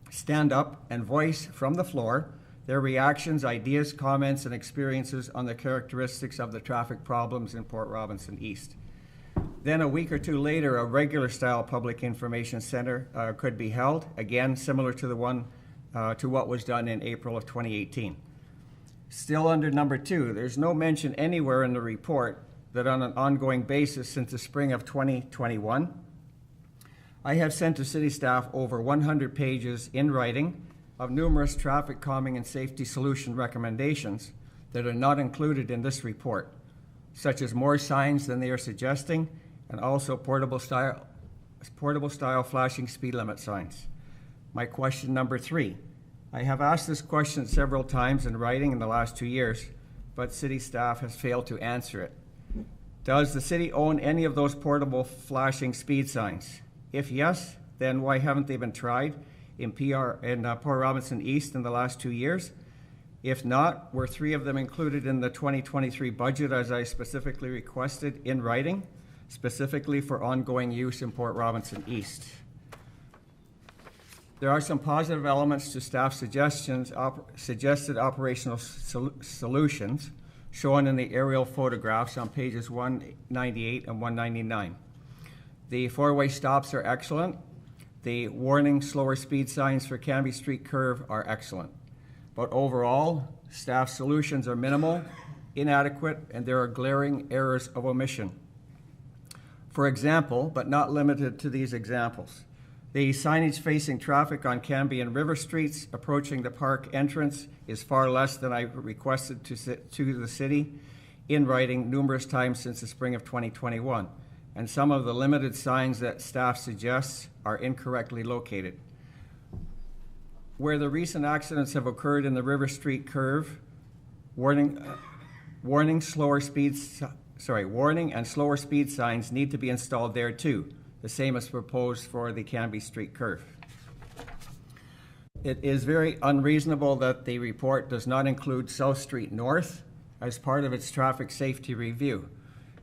stand up and voice from the floor their reactions, ideas, comments, and experiences on the characteristics of the traffic problems in Port Robinson East. Then a week or 2 later, a regular style public information center could be held, again similar to the one to what was done in April of 2018. Still under number 2, there's no mention anywhere in the report that on an ongoing basis since the spring of 2021, I have sent to city staff over 100 pages in writing of numerous traffic calming and safety solution recommendations that are not included in this report, such as more signs than they are suggesting, and also portable style style flashing speed limit signs. My question number 3. I have asked this question several times in writing in the last 2 years, but city staff has failed to answer it. Does the city own any of those portable flashing speed signs? If yes, then why haven't they been tried in Port Robinson East in the last 2 years? If not, were 3 of them included in the 2023 budget as I specifically requested in writing, specifically for ongoing use in Port Robinson East? There are some positive elements to staff suggested operational solutions shown in the aerial photographs on pages 198 and 199. The 4-way stops are excellent. The warning slower speed signs for Canby Street curve are excellent. But overall, staff solutions are minimal, inadequate, and there are glaring errors of omission. For example, but not limited to these examples, the signage facing traffic on Canby and River Streets approaching the park entrance is far less than I requested to the city in writing numerous times since the spring of 2021, and some of the limited signs that staff suggests are incorrectly located. Where the recent accidents have occurred in the River Street curve, warning and slower speed signs need to be installed there too, the same as proposed for the Canby Street curve. It is very unreasonable that the report does not include South Street North as part of its traffic safety review.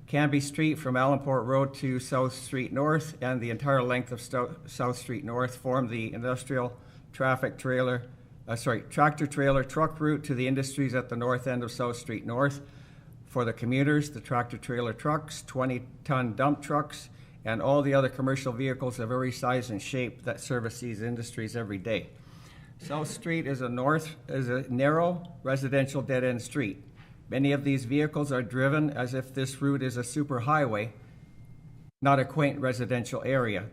Canby Street from Allenport Road to South Street North and the entire length of South Street North form the industrial tractor trailer truck route to the industries at the north end of South Street North. For the commuters, the tractor trailer trucks, 20-ton dump trucks, and all the other commercial vehicles of every size and shape that service these industries every day. South Street is a narrow residential dead-end street. Many of these vehicles are driven as if this route is a superhighway, not a quaint residential area.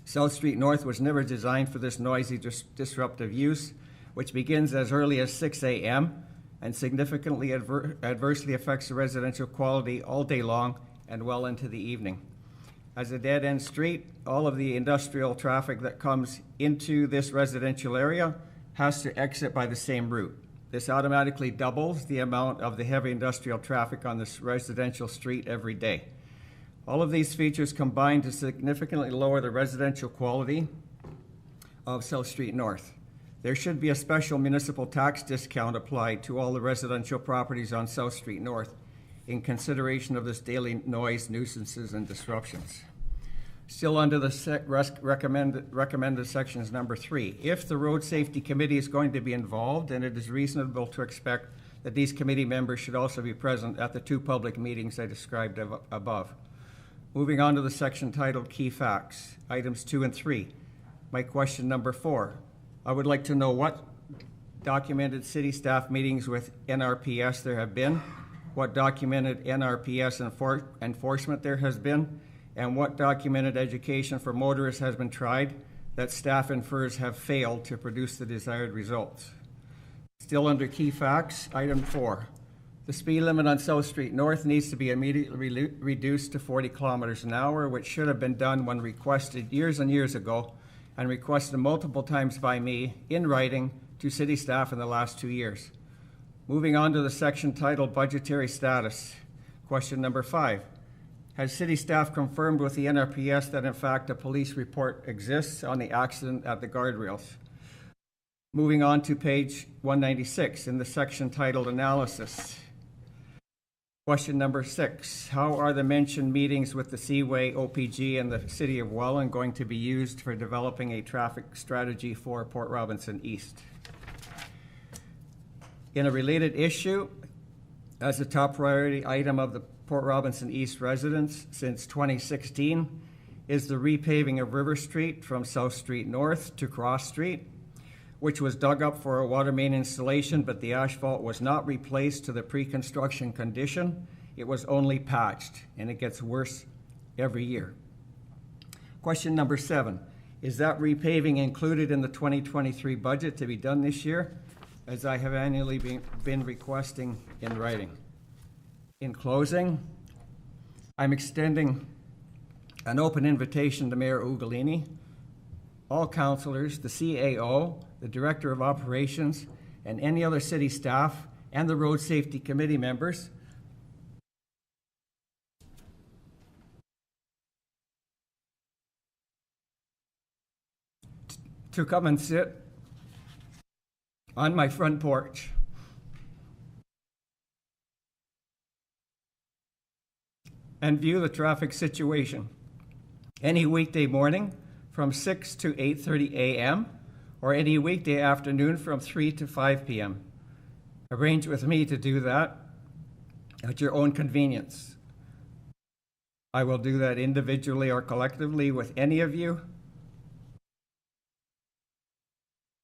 South Street North was never designed for this noisy, disruptive use, which begins as early as 6 a.m. and significantly adversely affects the residential quality all day long and well into the evening. As a dead-end street, all of the industrial traffic that comes into this residential area has to exit by the same route. This automatically doubles the amount of the heavy industrial traffic on this residential street every day. All of these features combine to significantly lower the residential quality of South Street North. There should be a special municipal tax discount applied to all the residential properties on South Street North in consideration of this daily noise, nuisances, and disruptions. Still under the recommended sections number 3, if the Road Safety Committee is going to be involved, then it is reasonable to expect that these committee members should also be present at the 2 public meetings I described above. Moving on to the section titled Key Facts, items 2 and 3. My question number 4, I would like to know what documented city staff meetings with NRPS there have been, what documented NRPS enforcement there has been, and what documented education for motorists has been tried that staff infers have failed to produce the desired results. Still under key facts, item 4. The speed limit on South Street North needs to be immediately reduced to 40 kilometers an hour, which should have been done when requested years and years ago, and requested multiple times by me in writing to city staff in the last 2 years. Moving on to the section titled Budgetary Status. Question number 5. Has city staff confirmed with the NRPS that in fact a police report exists on the accident at the guardrails? Moving on to page 196 in the section titled Analysis. Question number 6. How are the mentioned meetings with the Seaway, OPG, and the City of Welland going to be used for developing a traffic strategy for Port Robinson East? In a related issue, as a top priority item of the Port Robinson East residents since 2016 is the repaving of River Street from South Street North to Cross Street, which was dug up for a water main installation, but the asphalt was not replaced to the pre-construction condition. It was only patched, and it gets worse every year. Question number 7, is that repaving included in the 2023 budget to be done this year, as I have annually been requesting in writing? In closing, I'm extending an open invitation to Mayor Ugolini, all councilors, the CAO, the Director of Operations, and any other city staff, and the Road Safety Committee members to come and sit on my front porch and view the traffic situation any weekday morning from 6 to 8:30 a.m. or any weekday afternoon from 3 to 5 p.m. Arrange with me to do that at your own convenience. I will do that individually or collectively with any of you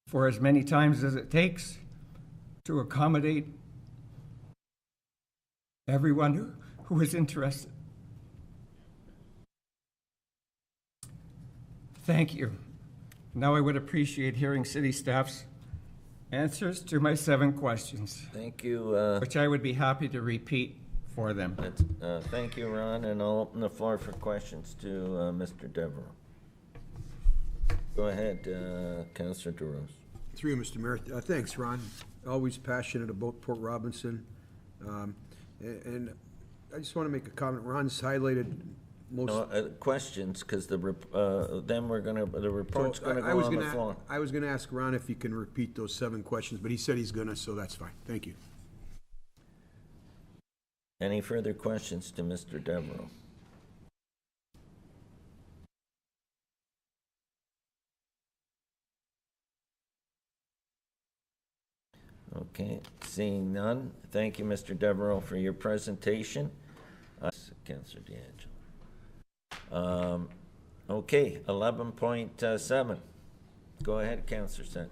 for as many times as it takes to accommodate everyone who is interested. Thank you. Now I would appreciate hearing city staff's answers to my 7 questions, Thank you. which I would be happy to repeat for them. Thank you, Ron, and I'll open the floor for questions to Mr. Devereaux. Go ahead, Councillor DeRose. Through you, Mr. Mayor. Thanks, Ron. Always passionate about Port Robinson. And I just want to make a comment. Ron's highlighted most. Questions, because then the report's gonna go on the floor. I was gonna ask Ron if he can repeat those 7 questions, but he said he's gonna, so that's fine. Thank you. Any further questions to Mr. Devereaux? Okay, seeing none, thank you, Mr. Devereaux, for your presentation. Councillor D'Angelo. Okay, 11.7. Go ahead, Councillor Sen.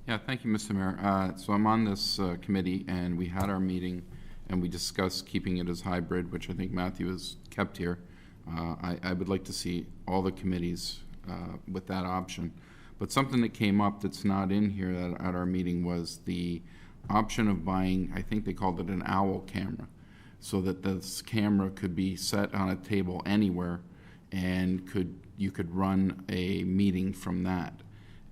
Yeah, thank you, Mr. Mayor. So I'm on this committee, and we had our meeting, and we discussed keeping it as hybrid, which I think Matthew has kept here. I would like to see all the committees with that option. But something that came up that's not in here at our meeting was the option of buying, I think they called it an owl camera, so that this camera could be set on a table anywhere and you could run a meeting from that.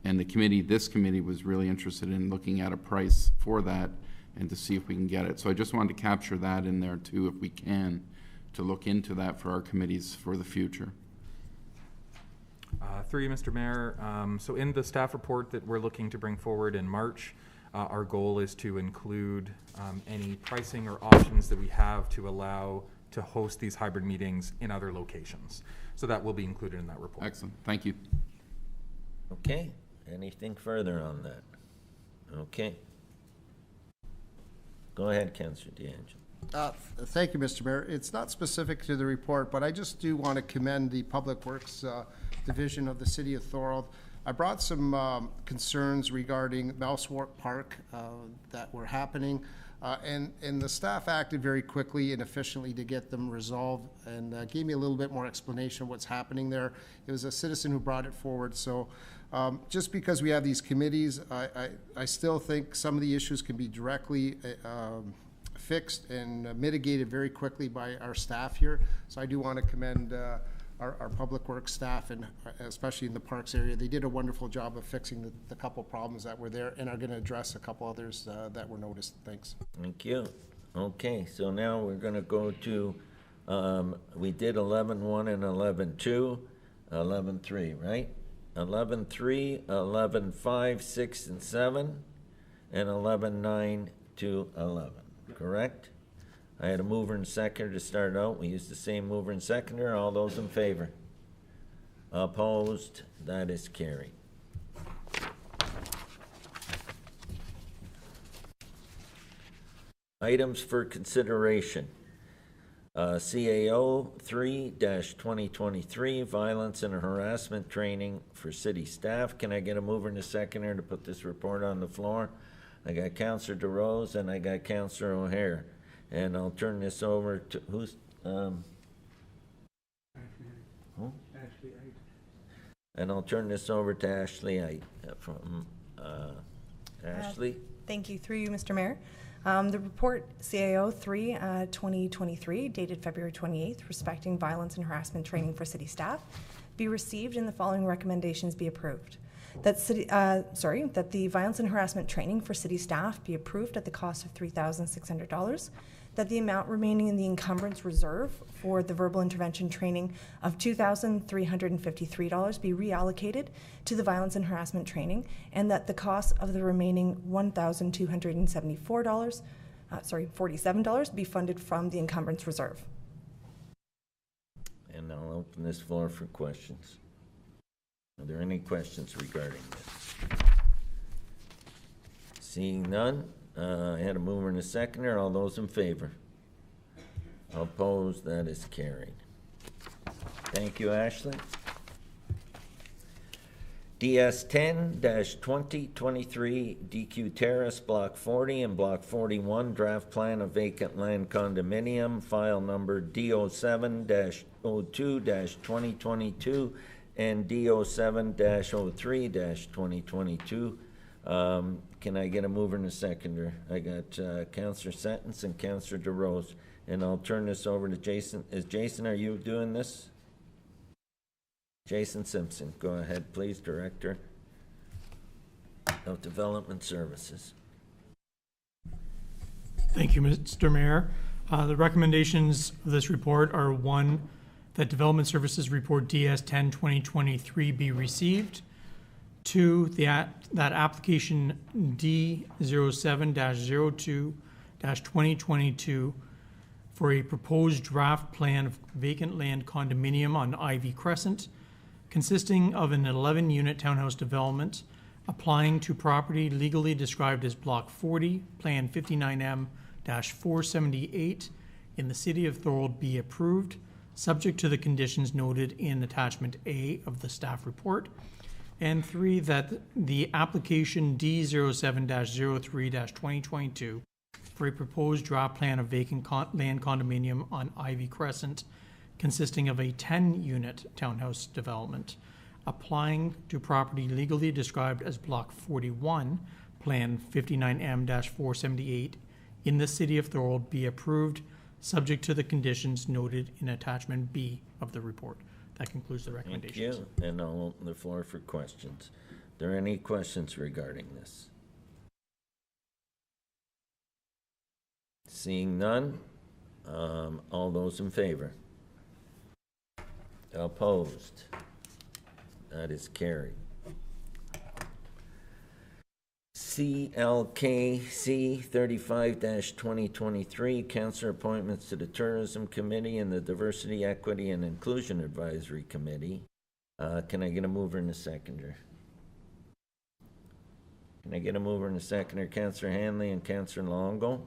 And this committee was really interested in looking at a price for that and to see if we can get it. So I just wanted to capture that in there too, if we can, to look into that for our committees for the future. Through you, Mr. Mayor. So in the staff report that we're looking to bring forward in March, our goal is to include any pricing or options that we have to allow to host these hybrid meetings in other locations. So that will be included in that report. Excellent. Thank you. Okay, anything further on that? Okay. Go ahead, Councillor D'Angelo. Thank you, Mr. Mayor. It's not specific to the report, but I just do want to commend the Public Works Division of the City of Thorold. I brought some concerns regarding Mousewort Park that were happening, and the staff acted very quickly and efficiently to get them resolved, and gave me a little bit more explanation of what's happening there. It was a citizen who brought it forward, so just because we have these committees, I still think some of the issues can be directly fixed and mitigated very quickly by our staff here. So I do want to commend our public works staff, and especially in the parks area. They did a wonderful job of fixing the couple problems that were there, and are going to address a couple others that were noticed. Thanks. Thank you. Okay, so now we're going to go to, we did 11.1 and 11.2, 11.3, right? 11.3, 11.5, 6, and 7, and 11.9 to 11. Correct? I had a mover and seconder to start out. We used the same mover and seconder. All those in favor? Opposed? That is carried. Items for consideration. CAO 3-2023, violence and harassment training for city staff. Can I get a mover and a seconder to put this report on the floor? I got Councillor DeRose and I got Councillor O'Hare. And I'll turn this over to, who's, who? And I'll turn this over to Ashley from, Ashley. Thank you. Through you, Mr. Mayor. The report CAO 3 2023, dated February 28th, respecting violence and harassment training for city staff, be received and the following recommendations be approved. That the violence and harassment training for city staff be approved at the cost of $3,600. That the amount remaining in the encumbrance reserve for the verbal intervention training of $2,353 be reallocated to the violence and harassment training, and that the cost of the remaining $1,247 be funded from the encumbrance reserve. And I'll open this floor for questions. Are there any questions regarding this? Seeing none, I had a mover and a seconder. All those in favor? Opposed? That is carried. Thank you, Ashley. DS 10-2023 DQ Terrace, Block 40 and Block 41, draft plan of vacant land condominium, file number DO7-02-2022 and DO7-03-2022. Can I get a mover and a seconder? I got Councillor Sentence and Councillor DeRose, and I'll turn this over to Jason. Jason, are you doing this? Jason Simpson, go ahead, please, Director of Development Services. Thank you, Mr. Mayor. The recommendations of this report are: 1, that Development Services Report DS 10-2023 be received. 2, that application D07-02-2022 for a proposed draft plan of vacant land condominium on Ivy Crescent, consisting of an 11-unit townhouse development, applying to property legally described as Block 40, Plan 59M-478 in the City of Thorold, be approved, subject to the conditions noted in Attachment A of the staff report. And 3, that the application D07-03-2022 for a proposed draft plan of vacant land condominium on Ivy Crescent, consisting of a 10-unit townhouse development, applying to property legally described as Block 41, Plan 59M-478 in the City of Thorold, be approved, subject to the conditions noted in Attachment B of the report. That concludes the recommendations. Thank you, and I'll open the floor for questions. Are there any questions regarding this? Seeing none, all those in favor? Opposed? That is carried. CLKC 35-2023, Councillor appointments to the Tourism Committee and the Diversity, Equity, and Inclusion Advisory Committee. Can I get a mover and a seconder? Can I get a mover and a seconder? Councillor Hanley and Councillor Longo.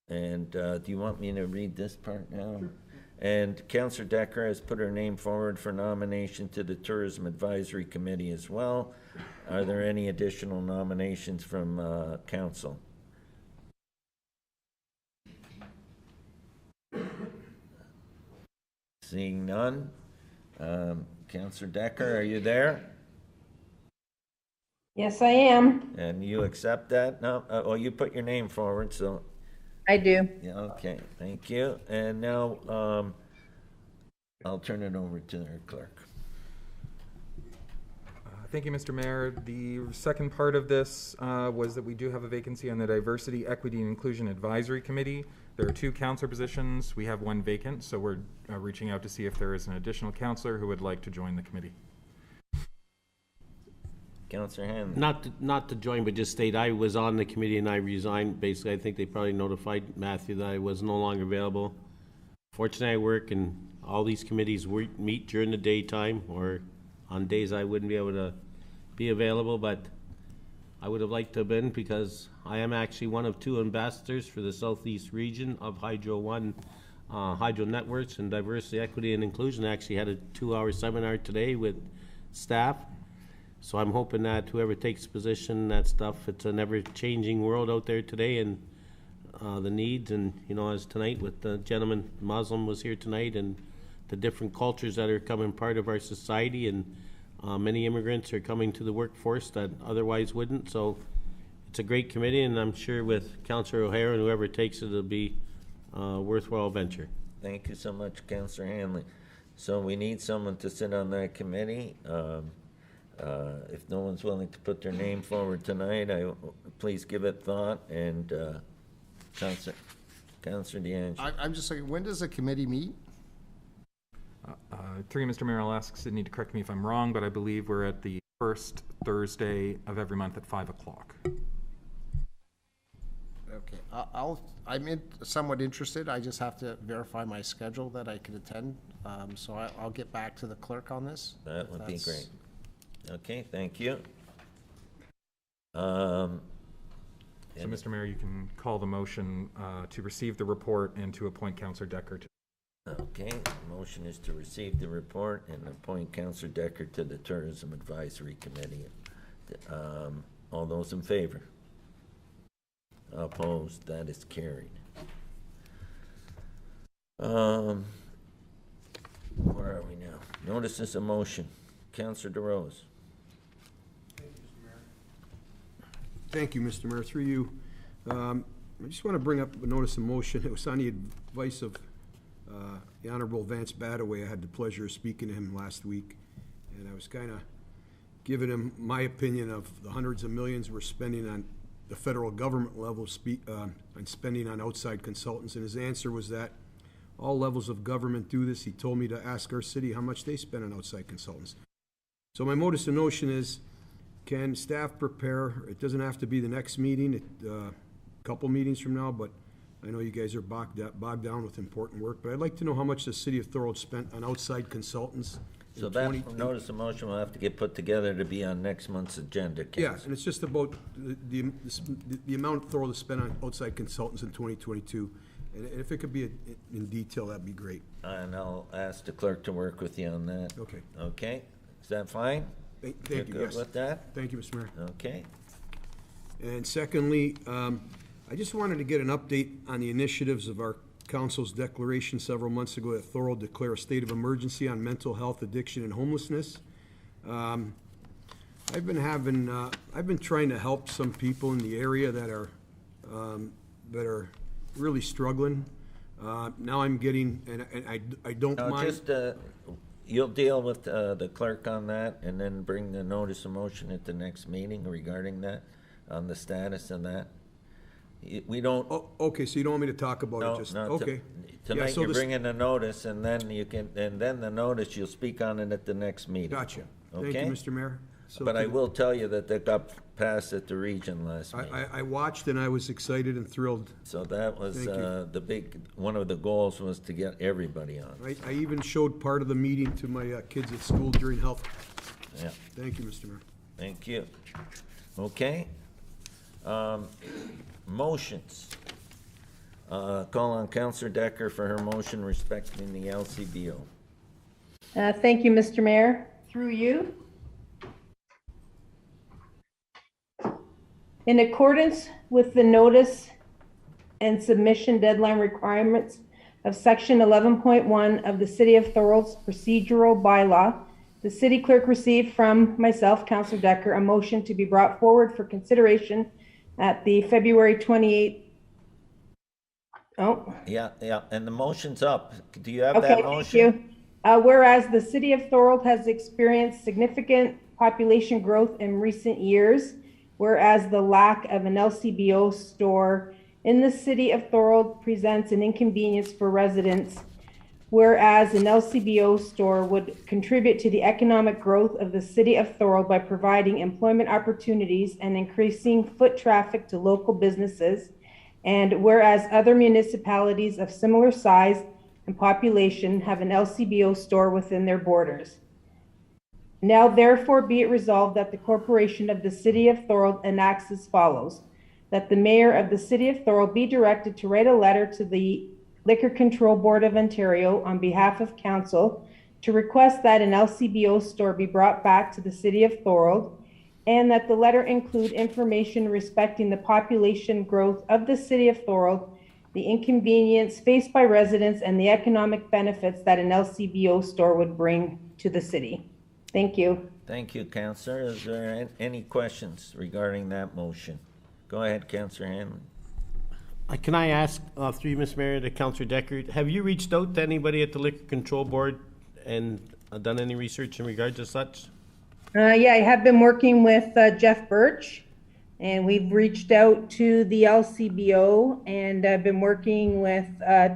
Do you want me to read this part now? Sure. And Councillor Decker has put her name forward for nomination to the Tourism Advisory Committee as well. Are there any additional nominations from Council? Seeing none. Councillor Decker, are you there? Yes, I am. And you accept that? No? Well, you put your name forward, so... I do. Yeah, okay, thank you. And now I'll turn it over to our clerk. Thank you, Mr. Mayor. The second part of this was that we do have a vacancy on the Diversity, Equity, and Inclusion Advisory Committee. There are 2 counselor positions. We have 1 vacant, so we're reaching out to see if there is an additional counselor who would like to join the committee. Councillor Hanley. Not to join, but just state I was on the committee and I resigned. Basically, I think they probably notified Matthew that I was no longer available. Fortunately, I work and all these committees meet during the daytime or on days I wouldn't be able to be available, but I would have liked to have been because I am actually one of 2 ambassadors for the Southeast region of Hydro One, Hydro Networks and Diversity, Equity, and Inclusion. I actually had a 2-hour seminar today with staff. So I'm hoping that whoever takes position, that stuff, it's an ever-changing world out there today, and the needs, and as tonight with the gentleman Muslim was here tonight, and the different cultures that are becoming part of our society, and many immigrants are coming to the workforce that otherwise wouldn't. So it's a great committee, and I'm sure with Councillor O'Hara and whoever takes it, it'll be a worthwhile venture. Thank you so much, Councillor Hanley. So we need someone to sit on that committee. If no one's willing to put their name forward tonight, please give it thought. And Councillor DeAngelo. I'm just saying, when does the committee meet? Through you, Mr. Mayor, I'll ask Sydney to correct me if I'm wrong, but I believe we're at the first Thursday of every month at 5 o'clock. Okay, I'm somewhat interested. I just have to verify my schedule that I can attend. So I'll get back to the clerk on this. That would be great. Okay, thank you. So, Mr. Mayor, you can call the motion to receive the report and to appoint Councillor Decker to. Okay, the motion is to receive the report and appoint Councillor Decker to the Tourism Advisory Committee. All those in favor? Opposed? That is carried. Where are we now? Notices of motion. Councillor DeRose. Thank you, Mr. Mayor. Through you, I just want to bring up a notice of motion. It was on the advice of the Honorable Vance Badaway. I had the pleasure of speaking to him last week, and I was kind of giving him my opinion of the hundreds of millions we're spending on the federal government level on spending on outside consultants, and his answer was that all levels of government do this. He told me to ask our city how much they spend on outside consultants. So my modus notion is, can staff prepare? It doesn't have to be the next meeting, a couple meetings from now, but I know you guys are bogged down with important work, but I'd like to know how much the city of Thorold spent on outside consultants. So that notice of motion will have to get put together to be on next month's agenda. Yeah, and it's just about the amount Thorold has spent on outside consultants in 2022. And if it could be in detail, that'd be great. And I'll ask the clerk to work with you on that. Okay. Okay, is that fine? Thank You're you, good yes. with that? Thank you, Mr. Mayor. Okay. And secondly, I just wanted to get an update on the initiatives of our council's declaration several months ago that Thorold declare a state of emergency on mental health, addiction, and homelessness. I've been trying to help some people in the area that are really struggling. Now I'm getting, and I don't mind. Just, you'll deal with the clerk on that and then bring the notice of motion at the next meeting regarding that, on the status of that. We don't. Oh, okay, so you don't want me to talk about it? Just okay. Tonight so you're bringing a notice, and then you can, and then the notice you'll speak on it at the next meeting. Gotcha. Okay? Thank you, Mr. Mayor. So but I will tell you that they got passed at the region last meeting. I watched and I was excited and thrilled. So that was one of the goals was to get everybody on. I even showed part of the meeting to my kids at school during health. Yeah. Thank you, Mr. Mayor. Thank you. Okay. Motions. Call on Councillor Decker for her motion respecting the LCBO. Thank you, Mr. Mayor. Through you. In accordance with the notice and submission deadline requirements of Section 11.1 of the City of Thorold's procedural bylaw, the city clerk received from myself, Councillor Decker, a motion to be brought forward for consideration at the February 28th. Oh. Yeah, and the motion's up. Do you have Okay, that motion? thank you. Whereas the City of Thorold has experienced significant population growth in recent years, whereas the lack of an LCBO store in the City of Thorold presents an inconvenience for residents, whereas an LCBO store would contribute to the economic growth of the City of Thorold by providing employment opportunities and increasing foot traffic to local businesses, and whereas other municipalities of similar size and population have an LCBO store within their borders. Now therefore be it resolved that the Corporation of the City of Thorold enacts as follows: that the Mayor of the City of Thorold be directed to write a letter to the Liquor Control Board of Ontario on behalf of Council to request that an LCBO store be brought back to the City of Thorold, and that the letter include information respecting the population growth of the City of Thorold, the inconvenience faced by residents, and the economic benefits that an LCBO store would bring to the city. Thank you. Thank you, Councillor. Is there any questions regarding that motion? Go ahead, Councillor Hanlon. Can I ask, through you, Mr. Mayor, to Councillor Decker, have you reached out to anybody at the Liquor Control Board and done any research in regards to such? Yeah, I have been working with Jeff Birch, and we've reached out to the LCBO, and I've been working with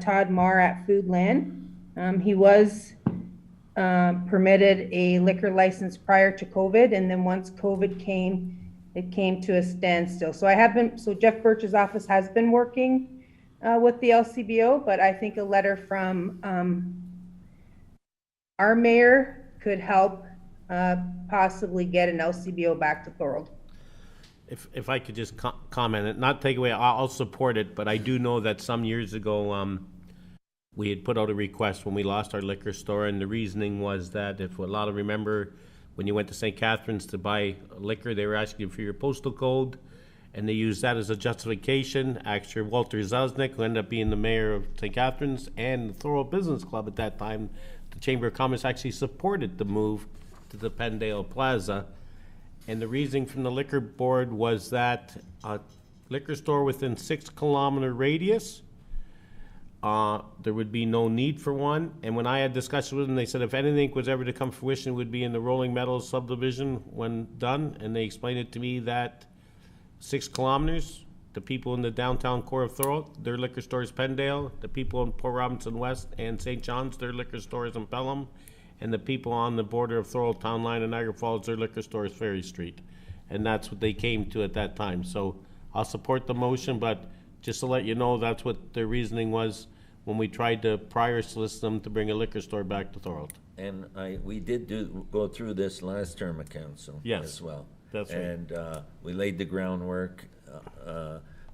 Todd Marr at Foodland. He was permitted a liquor license prior to COVID, and then once COVID came, it came to a standstill. So Jeff Birch's office has been working with the LCBO, but I think a letter from our mayor could help possibly get an LCBO back to Thorold. If I could just comment, it, not take away, I'll support it, but I do know that some years ago, we had put out a request when we lost our liquor store, and the reasoning was that, if a lot of remember, when you went to St. Catharines to buy liquor, they were asking for your postal code, and they used that as a justification. Actually, Walter Zelznick, who ended up being the mayor of St. Catharines and the Thorold Business Club at that time, the Chamber of Commerce actually supported the move to the Pendale Plaza. And the reasoning from the liquor board was that a liquor store within 6-kilometer radius, there would be no need for one. And when I had discussions with them, they said if anything was ever to come to fruition, it would be in the Rolling Meadows subdivision when done. And they explained it to me that 6 kilometers, the people in the downtown core of Thorold, their liquor store is Pendale. The people in Port Robinson West and St. John's, their liquor store is in Pelham. And the people on the border of Thorold Town Line and Niagara Falls, their liquor store is Ferry Street. And that's what they came to at that time. So I'll support the motion, but just to let you know, that's what their reasoning was when we tried to prior solicit them to bring a liquor store back to Thorold. And we did go through this last term of council as well. That's right. And we laid the groundwork,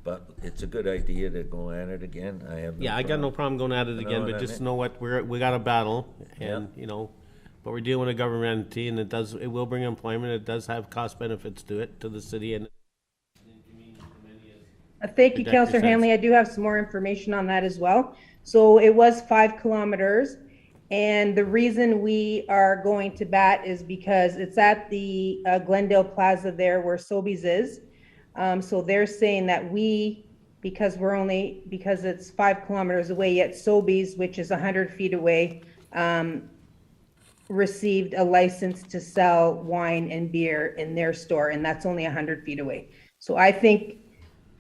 but it's a good idea to go at it again. I got no problem going at it again, but just know what we got a battle, and you know, but we're dealing with a government entity, and it will bring employment. It does have cost benefits to it, to the city, and thank you, Councillor Hanley. I do have some more information on that as well. So it was 5 kilometers, and the reason we are going to bat is because it's at the Glendale Plaza there where Sobeys is. So they're saying that because it's 5 kilometers away, yet Sobeys, which is 100 feet away, received a license to sell wine and beer in their store, and that's only 100 feet away. So I think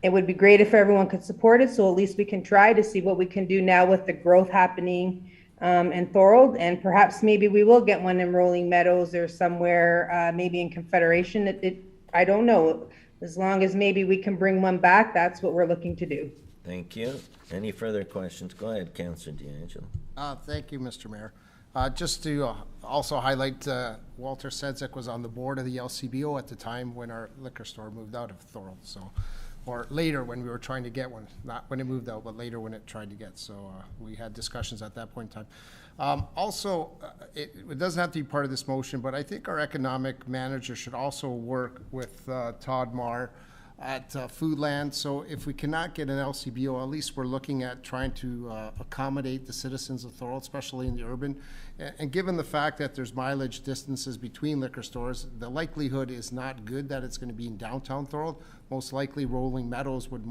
it would be great if everyone could support it, so at least we can try to see what we can do now with the growth happening in Thorold, and perhaps maybe we will get one in Rolling Meadows or somewhere, maybe in Confederation. I don't know. As long as maybe we can bring one back, that's what we're looking to do. Thank you. Any further questions? Go ahead, Councillor D'Angelo. Thank you, Mr. Mayor. Just to also highlight, Walter Sedzik was on the board of the LCBO at the time when our liquor store moved out of Thorold. So, or later when we were trying to get one, not when it moved out, but later when it tried to get. So we had discussions at that point in time. Also, it doesn't have to be part of this motion, but I think our economic manager should also work with Todd Marr at Foodland. So if we cannot get an LCBO, at least we're looking at trying to accommodate the citizens of Thorold, especially in the urban. And given the fact that there's mileage distances between liquor stores, the likelihood is not good that it's going to be in downtown Thorold. Most likely Rolling Meadows would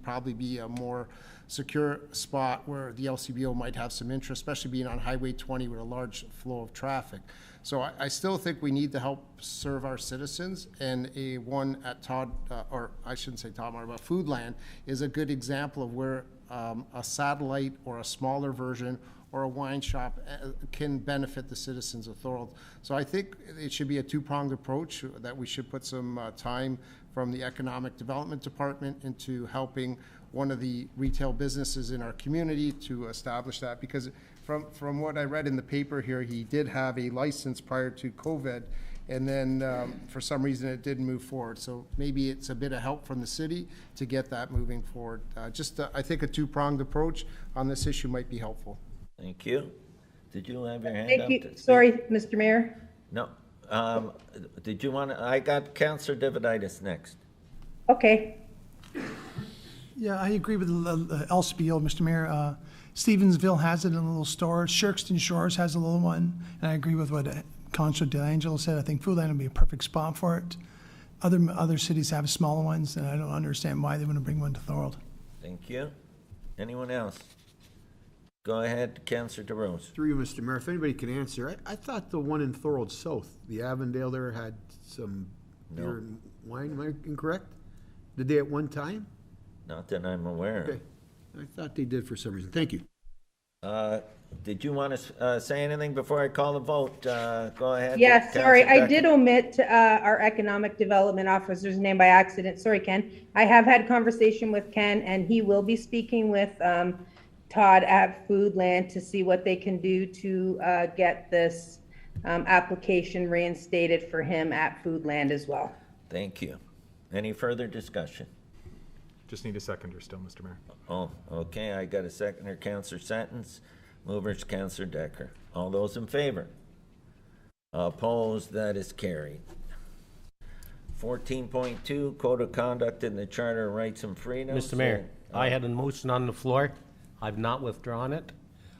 probably be a more secure spot where the LCBO might have some interest, especially being on Highway 20 with a large flow of traffic. So I still think we need to help serve our citizens, and one at or I shouldn't say Todd Marr, but Foodland is a good example of where a satellite or a smaller version or a wine shop can benefit the citizens of Thorold. So I think it should be a two-pronged approach, that we should put some time from the Economic Development Department into helping one of the retail businesses in our community to establish that, because from what I read in the paper here, he did have a license prior to COVID, and then for some reason it didn't move forward. So maybe it's a bit of help from the city to get that moving forward. I think a two-pronged approach on this issue might be helpful. Thank you. Did you have your hand up? Thank you. Sorry, Mr. Mayor. No. Did you want to? I got Councillor Daviditis next. Okay. Yeah, I agree with LCBO, Mr. Mayor. Stevensville has it in a little store. Shirkston Shores has a little one. And I agree with what Councillor D'Angelo said. I think Foodland would be a perfect spot for it. other cities have smaller ones, and I don't understand why they wouldn't bring one to Thorold. Thank you. Anyone else? Go ahead, Councillor DeRose. Through you, Mr. Mayor, if anybody can answer, I thought the one in Thorold South, the Avondale there had some beer and wine, am I incorrect? Did they at one time? Not that I'm aware of. Okay, I thought they did for some reason. Thank you. Did you want to say anything before I call the vote? Go ahead. Yes, sorry, Councillor I did omit our economic development officer's name by accident. Sorry, Ken. I have had conversation with Ken, and he will be speaking with Todd at Foodland to see what they can do to get this application reinstated for him at Foodland as well. Thank you. Any further discussion? Just need a seconder still, Mr. Mayor. Oh, okay, I got a seconder, Councillor Sentence. Movers, Councillor Decker. All those in favor? Opposed? That is carried. 14.2, Code of Conduct in the Charter of Rights and Freedoms. Mr. Mayor, I had a motion on the floor. I've not withdrawn it.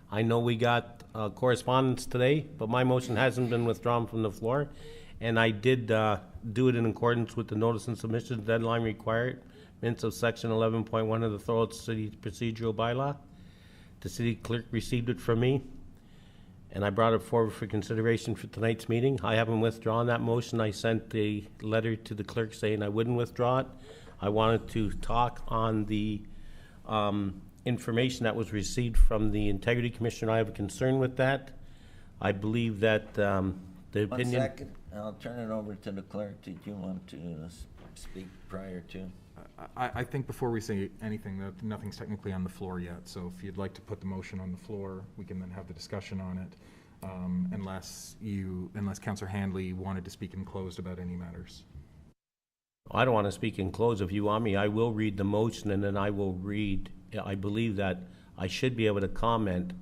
I know we got correspondence today, but my motion hasn't been withdrawn from the floor. And I did do it in accordance with the notice and submission deadline requirements of section 11.1 of the Thorold City Procedural Bylaw. The city clerk received it from me, and I brought it forward for consideration for tonight's meeting. I haven't withdrawn that motion. I sent a letter to the clerk saying I wouldn't withdraw it. I wanted to talk on the information that was received from the Integrity Commissioner. I have a concern with that. I believe that the opinion... 1 second. I'll turn it over to the clerk. Did you want to speak prior to? I think before we say anything, that nothing's technically on the floor yet. So if you'd like to put the motion on the floor, we can then have the discussion on it, unless Councillor Handley wanted to speak in closed about any matters. I don't want to speak in close. If you want me, I will read the motion, and then I will read. I believe that I should be able to comment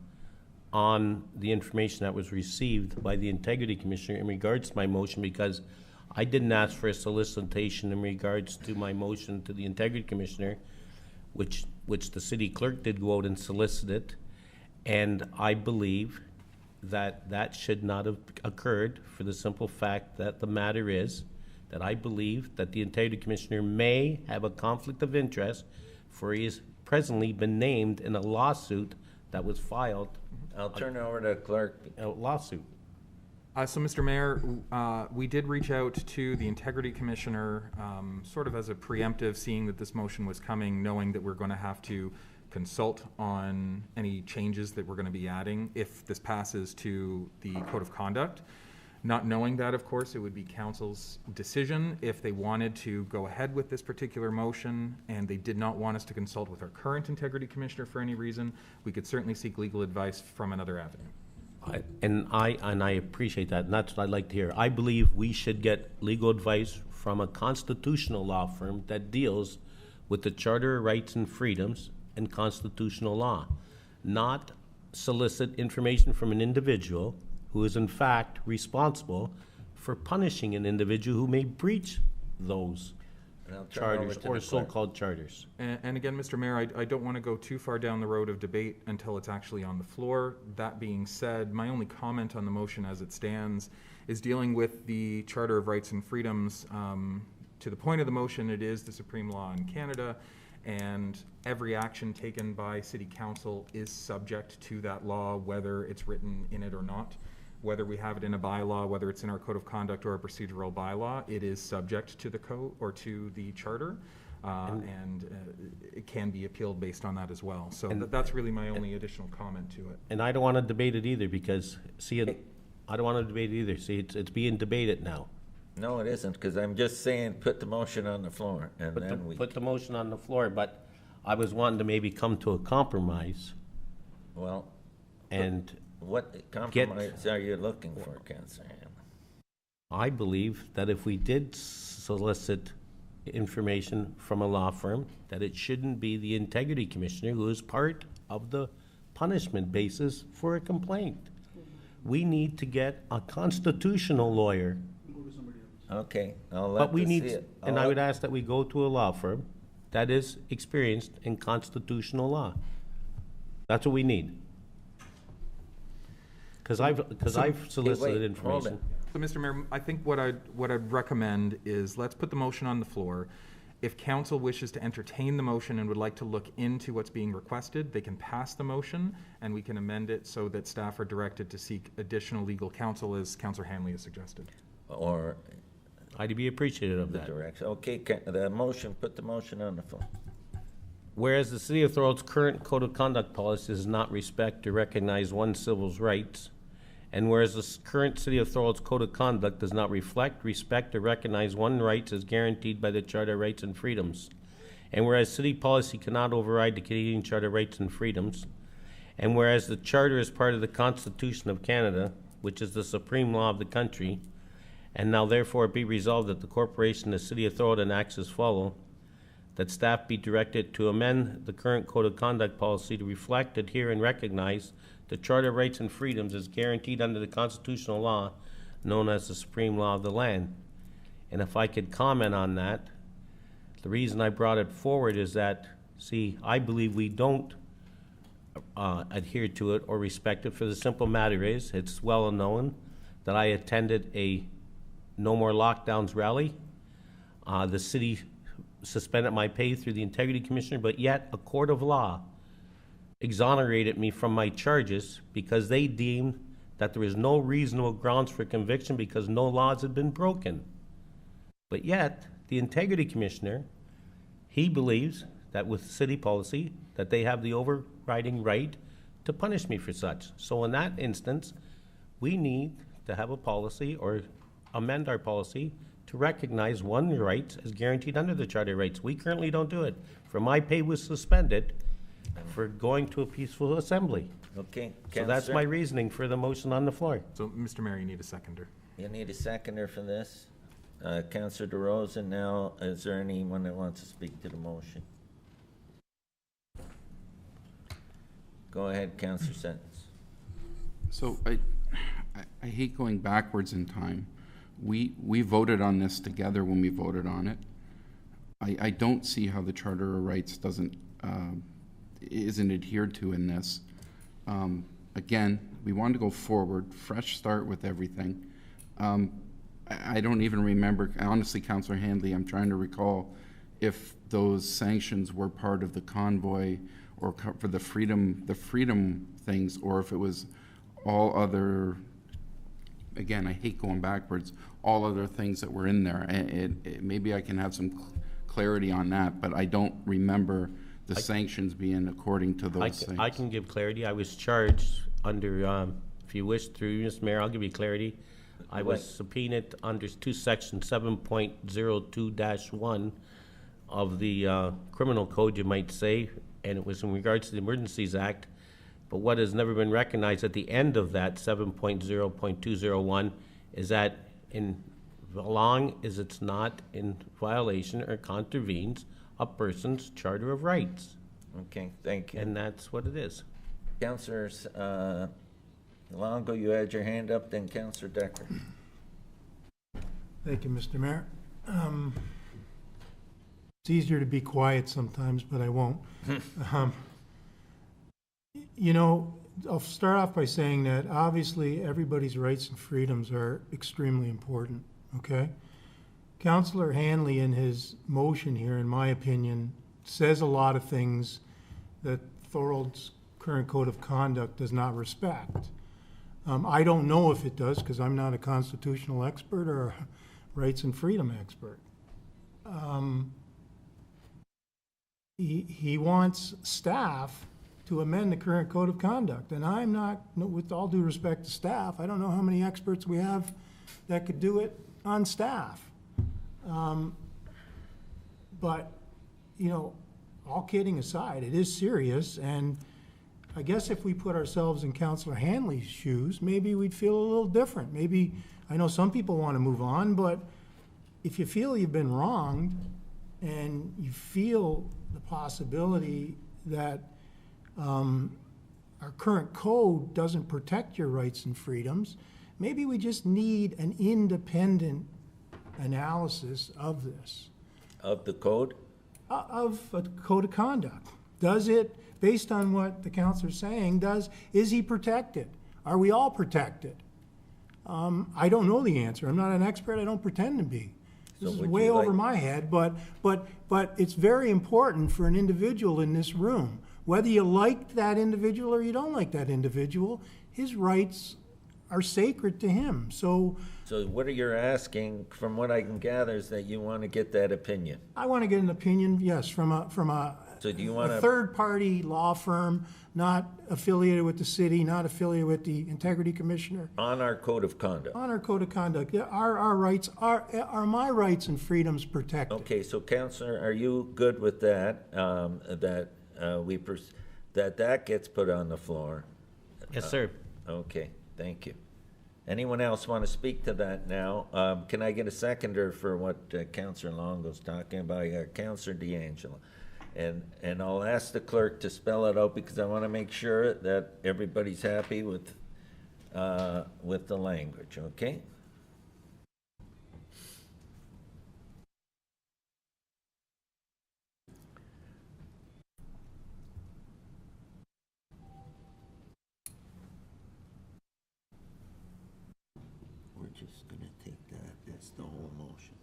on the information that was received by the Integrity Commissioner in regards to my motion, because I didn't ask for a solicitation in regards to my motion to the Integrity Commissioner, which the city clerk did go out and solicit it, and I believe that that should not have occurred for the simple fact that the matter is that I believe that the Integrity Commissioner may have a conflict of interest, for he has presently been named in a lawsuit that was filed. I'll turn it over to the clerk. A lawsuit. So, Mr. Mayor, we did reach out to the Integrity Commissioner sort of as a preemptive, seeing that this motion was coming, knowing that we're going to have to consult on any changes that we're going to be adding if this passes to the Code of Conduct. Not knowing that, of course, it would be council's decision if they wanted to go ahead with this particular motion and they did not want us to consult with our current Integrity Commissioner for any reason. We could certainly seek legal advice from another avenue. I appreciate that, and that's what I'd like to hear. I believe we should get legal advice from a constitutional law firm that deals with the Charter of Rights and Freedoms and constitutional law, not solicit information from an individual who is in fact responsible for punishing an individual who may breach those charters or so-called charters. And again, Mr. Mayor, I don't want to go too far down the road of debate until it's actually on the floor. That being said, my only comment on the motion as it stands is dealing with the Charter of Rights and Freedoms. To the point of the motion, it is the supreme law in Canada, and every action taken by City Council is subject to that law, whether it's written in it or not. Whether we have it in a bylaw, whether it's in our Code of Conduct or a procedural bylaw, it is subject to the code or to the charter, and it can be appealed based on that as well. So that's really my only additional comment to it. And I don't want to debate it either, because, see, I don't want to debate it either. See, it's being debated now. No, it isn't, because I'm just saying put the motion on the floor, and put the motion on the floor, but I was wanting to maybe come to a compromise. Well, and what compromise are you looking for, Councillor Hamlin? I believe that if we did solicit information from a law firm, that it shouldn't be the Integrity Commissioner who is part of the punishment basis for a complaint. We need to get a constitutional lawyer. Okay, I'll let but we need, see it. and I would ask that we go to a law firm that is experienced in constitutional law. That's what we need. Because I've solicited information. So, Mr. Mayor, I think what I'd recommend is let's put the motion on the floor. If council wishes to entertain the motion and would like to look into what's being requested, they can pass the motion and we can amend it so that staff are directed to seek additional legal counsel, as Councillor Hanley has suggested. Or I'd be appreciative of the that. direction. Okay, the motion, put the motion on the floor. Whereas the City of Thorold's current code of conduct policy does not respect or recognize one's civil rights, and whereas the current City of Thorold's code of conduct does not reflect, respect, or recognize one's rights as guaranteed by the Charter of Rights and Freedoms, and whereas city policy cannot override the Canadian Charter of Rights and Freedoms, and whereas the Charter is part of the Constitution of Canada, which is the supreme law of the country, and now therefore be resolved that the corporation, the City of Thorold, enacts as follow, that staff be directed to amend the current code of conduct policy to reflect, adhere, and recognize the Charter of Rights and Freedoms as guaranteed under the constitutional law known as the supreme law of the land. And if I could comment on that, the reason I brought it forward is that, see, I believe we don't adhere to it or respect it, for the simple matter is, it's well known that I attended a No More Lockdowns rally. The city suspended my pay through the Integrity Commissioner, but yet a court of law exonerated me from my charges because they deemed that there was no reasonable grounds for conviction because no laws had been broken. But yet, the Integrity Commissioner, he believes that with city policy, that they have the overriding right to punish me for such. So in that instance, we need to have a policy or amend our policy to recognize one's rights as guaranteed under the Charter of Rights. We currently don't do it. For my pay was suspended for going to a peaceful assembly. Okay, So that's my reasoning for the motion on the floor. So, Mr. Mayor, you need a seconder. You need a seconder for this? Councillor DeRosa, now, is there anyone that wants to speak to the motion? Go ahead, Councillor Sentence. So I hate going backwards in time. We voted on this together when we voted on it. I don't see how the Charter of Rights isn't adhered to in this. Again, we wanted to go forward, fresh start with everything. I don't even remember, honestly, Councillor Handley, I'm trying to recall if those sanctions were part of the convoy or for the freedom things, or if it was all other, again, I hate going backwards, all other things that were in there. Maybe I can have some clarity on that, but I don't remember the sanctions being according to those things. I can give clarity. I was charged under, if you wish, through you, Mr. Mayor, I'll give you clarity. I was subpoenaed under section 7.02-1 of the criminal code, you might say, and it was in regards to the Emergencies Act. But what has never been recognized at the end of that 7.0.201 is that in long as it's not in violation or contravenes a person's Charter of Rights. Okay, thank you. And that's what it is. Councillors, Longo, you had your hand up, then Councillor Decker. Thank you, Mr. Mayor. It's easier to be quiet sometimes, but I won't. You know, I'll start off by saying that obviously everybody's rights and freedoms are extremely important, okay? Councillor Hanley, in his motion here, in my opinion, says a lot of things that Thorold's current code of conduct does not respect. I don't know if it does, because I'm not a constitutional expert or a rights and freedom expert. He wants staff to amend the current code of conduct, and I'm not, with all due respect to staff, I don't know how many experts we have that could do it on staff. But, you know, all kidding aside, it is serious, and I guess if we put ourselves in Councillor Hanley's shoes, maybe we'd feel a little different. Maybe, I know some people want to move on, but if you feel you've been wronged and you feel the possibility that our current code doesn't protect your rights and freedoms, maybe we just need an independent analysis of this. Of the code? Of a code of conduct. Does it, based on what the councilor's saying, is he protected? Are we all protected? I don't know the answer. I'm not an expert. I don't pretend to be. This is would way you over like- my head, but it's very important for an individual in this room, whether you like that individual or you don't like that individual, his rights are sacred to him. So what you're asking, from what I can gather, is that you want to get that opinion. I want to get an opinion, yes, from a So do you want a to? third-party law firm, not affiliated with the city, not affiliated with the Integrity Commissioner, On our code of conduct. on our code of conduct. Yeah, our rights, are my rights and freedoms protected? Okay, so Counselor, are you good with that, that gets put on the floor? Yes, sir. Okay, thank you. Anyone else want to speak to that now? Can I get a seconder for what Counselor Longo's talking about? I got Counselor D'Angelo. And I'll ask the clerk to spell it out because I want to make sure that everybody's happy with the language, okay? We're just gonna take that as the whole motion.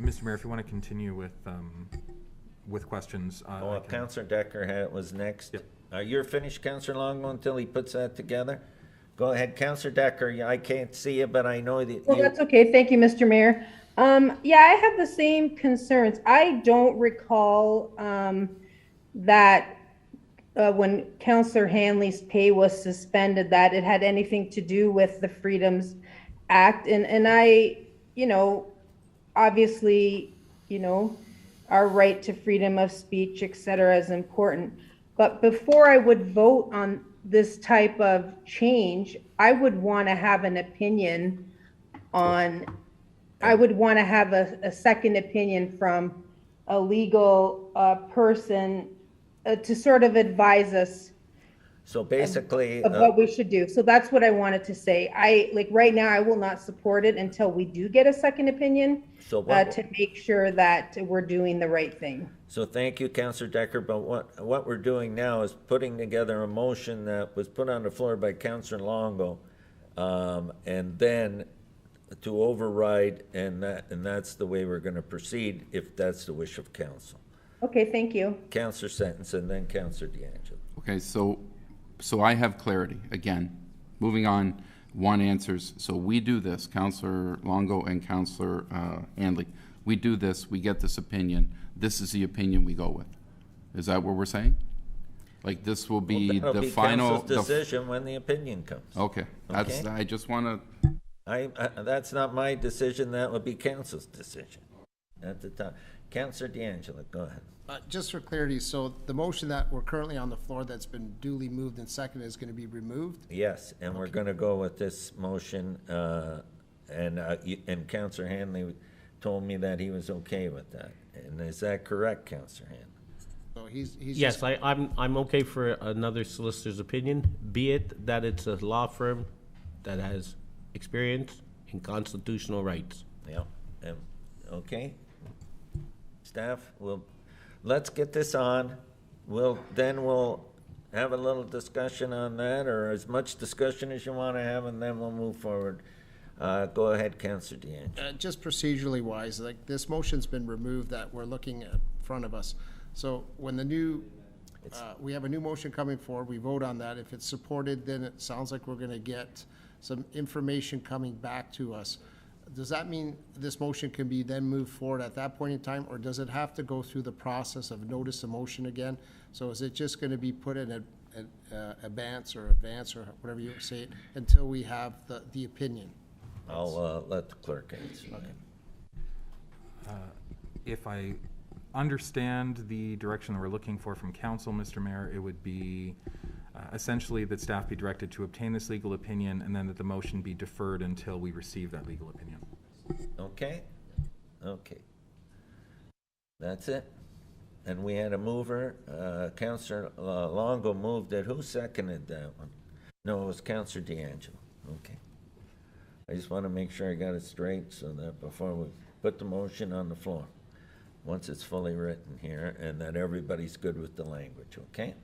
Mr. Mayor, if you want to continue with questions. I can- Counselor Decker was next. Yep. You're finished, Counselor Longo, until he puts that together? Go ahead, Counselor Decker. I can't see you, but I know that Well, that's okay. Thank you, Mr. Mayor. Yeah, I have the same concerns. I don't recall that when Counselor Hanley's pay was suspended, that it had anything to do with the Freedoms Act. And I, obviously, our right to freedom of speech, et cetera, is important. But before I would vote on this type of change, I would want to have an opinion on, I would want to have a second opinion from a legal person to sort of advise us So basically, of what we should do. So that's what I wanted to say. Right now, I will not support it until we do get a second opinion to make sure that we're doing the right thing. so thank you, Counselor Decker, but what we're doing now is putting together a motion that was put on the floor by Counselor Longo, and then to override, and that's the way we're gonna proceed, if that's the wish of council. Okay, thank you. Counselor Sentence, and then Counselor D'Angelo. Okay, so I have clarity. Again, moving on, one answers. So we do this, Counselor Longo and Counselor Handley. We do this, we get this opinion. This is the opinion we go with. Is that what we're saying? Like this will be That'll the be final. council's decision when the opinion comes. Okay, that's, Okay. I just want to, That's not my decision, that would be council's decision at the time. Counselor D'Angelo, go ahead. Just for clarity, so the motion that we're currently on the floor that's been duly moved and seconded is going to be removed? Yes, and we're gonna go with this motion, and Counselor Hanley told me that he was okay with that. And is that correct, Counselor Hanley? So he's Yes, I'm okay for another solicitor's opinion, be it that it's a law firm that has experience in constitutional rights. Yeah, okay. Staff, let's get this on. We'll have a little discussion on that, or as much discussion as you want to have, and then we'll move forward. Go ahead, Councilor D'Angelo. just procedurally wise, like this motion's been removed that we're looking at in front of us. So when the new, we have a new motion coming forward, we vote on that. If it's supported, then it sounds like we're going to get some information coming back to us. Does that mean this motion can be then moved forward at that point in time, or does it have to go through the process of notice of motion again? So is it just going to be put in an advance or whatever you say it, until we have the opinion? I'll let the clerk answer. Okay. If I understand the direction that we're looking for from council, Mr. Mayor, it would be essentially that staff be directed to obtain this legal opinion and then that the motion be deferred until we receive that legal opinion. Okay? Okay. That's it. And we had a mover, Counselor Longo moved it. Who seconded that one? No, it was Counselor D'Angelo. Okay. I just want to make sure I got it straight so that before we put the motion on the floor, once it's fully written here, and that everybody's good with the language, okay?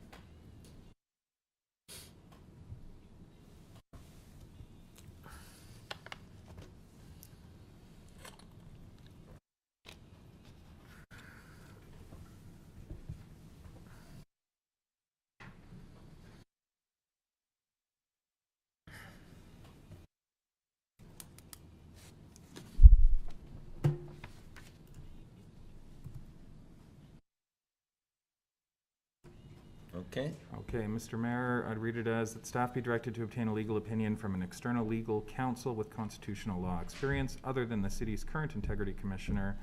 Okay. Okay, Mr. Mayor, I'd read it as that staff be directed to obtain a legal opinion from an external legal counsel with constitutional law experience other than the city's current integrity commissioner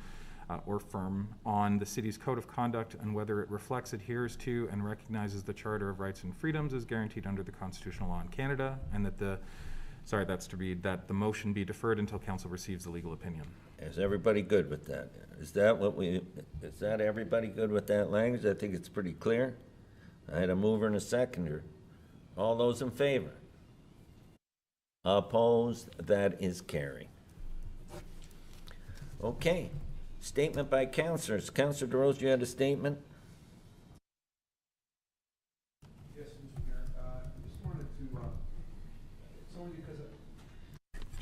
or firm on the city's code of conduct and whether it reflects, adheres to, and recognizes the Charter of Rights and Freedoms as guaranteed under the constitutional law in Canada, and that the motion be deferred until council receives the legal opinion. Is everybody good with that? Is that everybody good with that language? I think it's pretty clear. I had a mover and a seconder. All those in favor? Opposed? That is carried. Okay. Statement by councilors. Councilor DeRose, you had a statement? Yes, Mr. Mayor. I just wanted to, it's only because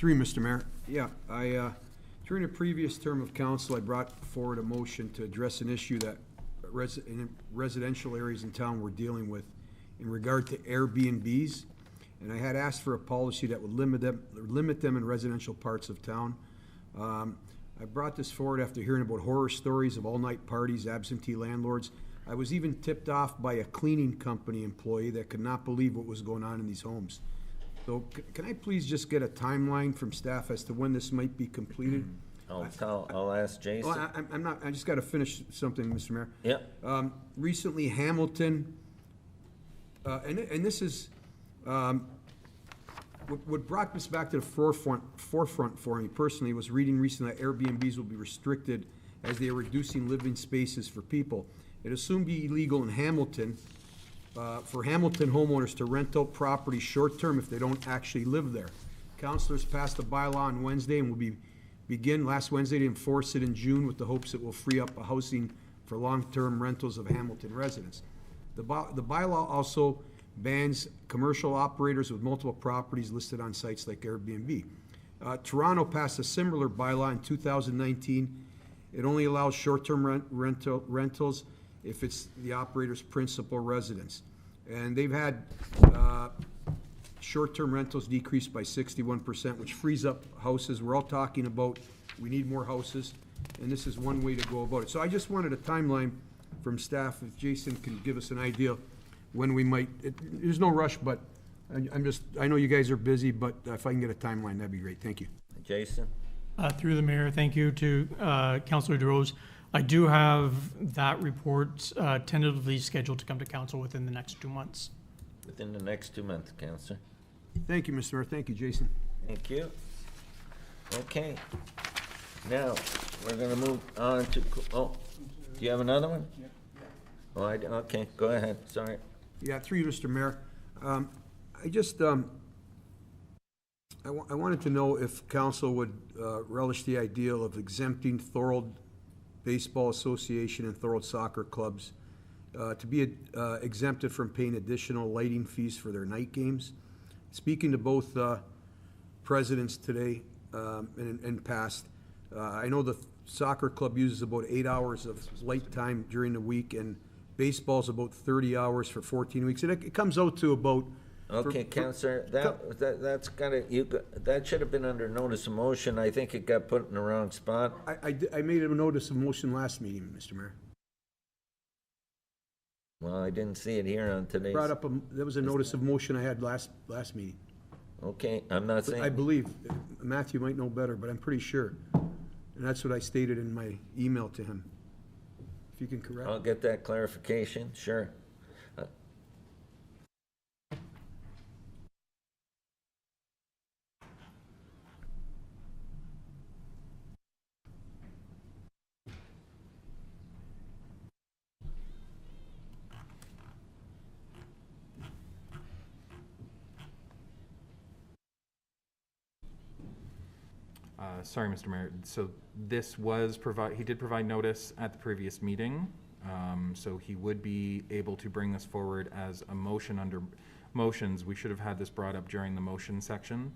Mr. Mayor. Yeah, during a previous term of council, I brought forward a motion to address an issue that in residential areas in town we're dealing with in regard to Airbnbs. And I had asked for a policy that would limit them in residential parts of town. I brought this forward after hearing about horror stories of all-night parties, absentee landlords. I was even tipped off by a cleaning company employee that could not believe what was going on in these homes. So can I please just get a timeline from staff as to when this might be completed? I'll ask Jason. Well, I just got to finish something, Mr. Mayor. Yeah. Recently, Hamilton, and this is, what brought this back to the forefront for me personally was reading recently that Airbnbs will be restricted as they are reducing living spaces for people. It will soon be illegal in Hamilton for Hamilton homeowners to rent out property short-term if they don't actually live there. Councilors passed a bylaw on Wednesday and will begin last Wednesday to enforce it in June with the hopes it will free up housing for long-term rentals of Hamilton residents. The bylaw also bans commercial operators with multiple properties listed on sites like Airbnb. Toronto passed a similar bylaw in 2019. It only allows short-term rentals if it's the operator's principal residence. And they've had short-term rentals decreased by 61%, which frees up houses. We're all talking about we need more houses, and this is one way to go about it. So I just wanted a timeline from staff, if Jason can give us an idea when we might, there's no rush, but I know you guys are busy, but if I can get a timeline, that'd be great. Thank you. Jason? Through the mayor, thank you to Councilor DeRose. I do have that report tentatively scheduled to come to council within the next 2 months. Within the next 2 months, Councilor. Thank you, Mr. Mayor. Thank you, Jason. Thank you. Okay. Now, we're going to move on to, do you have another one? Yeah. Oh, okay, go ahead. Sorry. Yeah, through you, Mr. Mayor. I just, I wanted to know if council would relish the idea of exempting Thorold Baseball Association and Thorold Soccer Clubs to be exempted from paying additional lighting fees for their night games. Speaking to both presidents today and past, I know the soccer club uses about 8 hours of light time during the week, and baseball's about 30 hours for 14 weeks. And it comes out to about... Okay, Councilor, that's that should have been under notice of motion. I think it got put in the wrong spot. I made a notice of motion last meeting, Mr. Mayor. Well, I didn't see it here on today's. Brought up there was a notice of motion I had last meeting. Okay, I'm not saying. I believe Matthew might know better, but I'm pretty sure, and that's what I stated in my email to him. If you can correct. I'll get that clarification. Sure. Sorry, Mr. Mayor. So this was he did provide notice at the previous meeting. So he would be able to bring this forward as a motion under motions. We should have had this brought up during the motion section.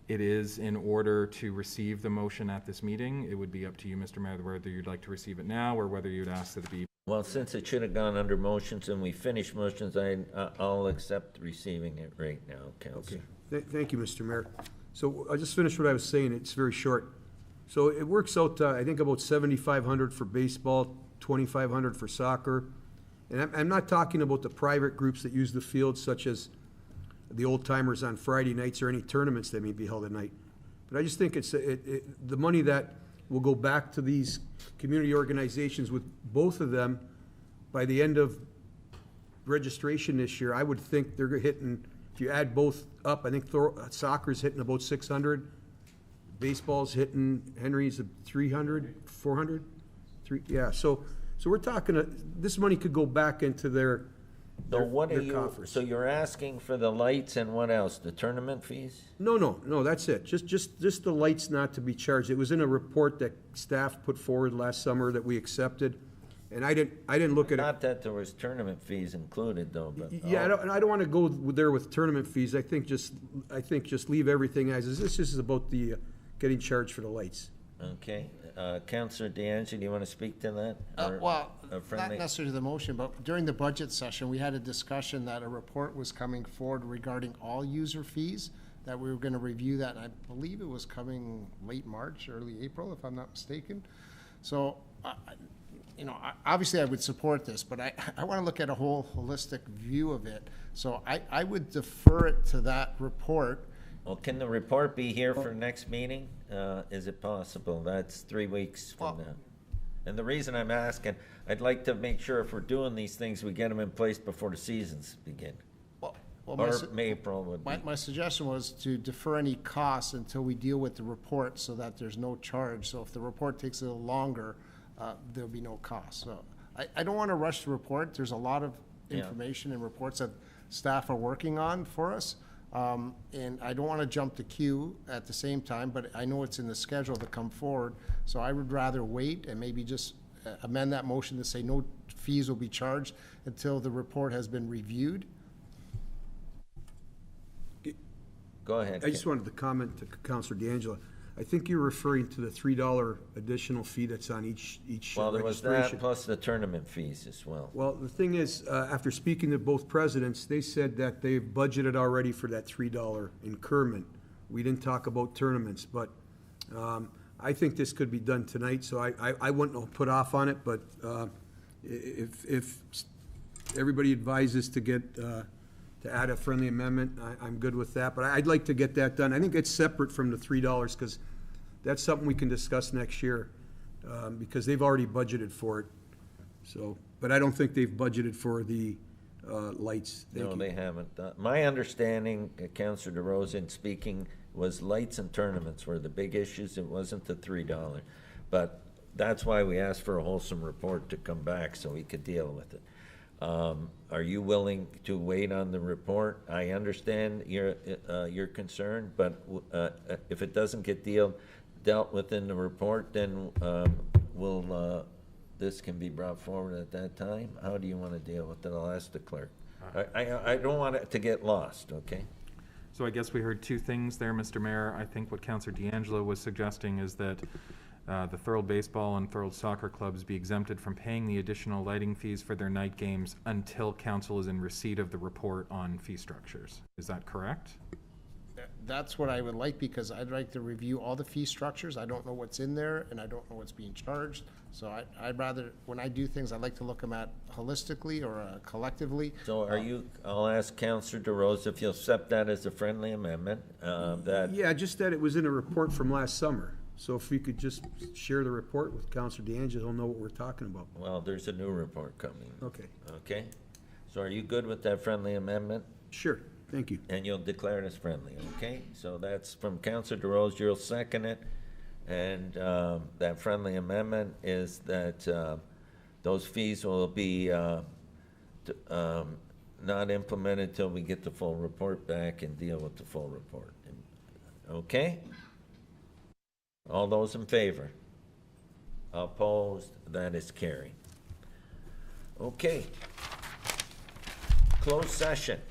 It is in order to receive the motion at this meeting. It would be up to you, Mr. Mayor, whether you'd like to receive it now or whether you'd ask that it be. Well, since it should have gone under motions and we finished motions, I'll accept receiving it right now, Councilor. Okay. Thank you, Mr. Mayor. So I just finished what I was saying. It's very short. So it works out, I think, about $7,500 for baseball, $2,500 for soccer, And I'm not talking about the private groups that use the field, such as the old timers on Friday nights or any tournaments that may be held at night. But I just think it's the money that will go back to these community organizations with both of them by the end of registration this year. I would think they're hitting, if you add both up, I think soccer's hitting about 600, baseball's hitting, Henry's 300, 400, yeah. So we're talking, this money could go back into their coffers. So you're asking for the lights and what else? The tournament fees? No, that's it. Just the lights not to be charged. It was in a report that staff put forward last summer that we accepted, and I didn't look at it. Not that there was tournament fees included, though. But yeah, I don't want to go there with tournament fees. I think just leave everything as is. This is about the getting charged for the lights. Okay. Councillor DeAngelo, do you want to speak to that? Well, not necessarily the motion, but during the budget session, we had a discussion that a report was coming forward regarding all user fees, that we were going to review that, and I believe it was coming late March, early April, if I'm not mistaken. So, obviously I would support this, but I want to look at a whole holistic view of it. So I would defer it to that report. Well, can the report be here for next meeting? Is it possible? That's 3 weeks from now. And the reason I'm asking, I'd like to make sure if we're doing these things, we get them in place before the seasons begin. April would be. My suggestion was to defer any costs until we deal with the report so that there's no charge. So if the report takes a little longer, there'll be no cost. So I don't want to rush the report. There's a lot of information and reports that staff are working on for us. And I don't want to jump the queue at the same time, but I know it's in the schedule to come forward. So I would rather wait and maybe just amend that motion to say no fees will be charged until the report has been reviewed. Go ahead. I just wanted to comment to Councillor DeAngelo. I think you're referring to the $3 additional fee that's on each Well, there was registration. that plus the tournament fees as well. Well, the thing is, after speaking to both presidents, they said that they've budgeted already for that $3 increment. We didn't talk about tournaments, but I think this could be done tonight, so I wouldn't put off on it, but if everybody advises to get to add a friendly amendment, I'm good with that, but I'd like to get that done. I think it's separate from the $3, because that's something we can discuss next year, because they've already budgeted for it. So, but I don't think they've budgeted for the lights. No, they haven't. My understanding, Councillor DeRosa speaking, was lights and tournaments were the big issues. It wasn't the $3. But that's why we asked for a wholesome report to come back so we could deal with it. Are you willing to wait on the report? I understand your concern, but if it doesn't get dealt with in the report, then this can be brought forward at that time? How do you want to deal with it? I'll ask the clerk. I don't want it to get lost, okay? So I guess we heard two things there, Mr. Mayor. I think what Councillor DeAngelo was suggesting is that the Thorold Baseball and Thorold Soccer Clubs be exempted from paying the additional lighting fees for their night games until council is in receipt of the report on fee structures. Is that correct? That's what I would like, because I'd like to review all the fee structures. I don't know what's in there, and I don't know what's being charged. So I'd rather, when I do things, I'd like to look them at holistically or collectively. So I'll ask Councillor DeRosa if you'll accept that as a friendly amendment. Yeah, just that it was in a report from last summer. So if we could just share the report with Councillor DeAngelo, he'll know what we're talking about. Well, there's a new report coming. Okay. Okay. So are you good with that friendly amendment? Sure. Thank you. And you'll declare it as friendly, okay? So that's from Councillor DeRosa. You'll second it. And that friendly amendment is that those fees will be not implemented till we get the full report back and deal with the full report. Okay? All those in favor? Opposed? That is carried. Okay. Closed session.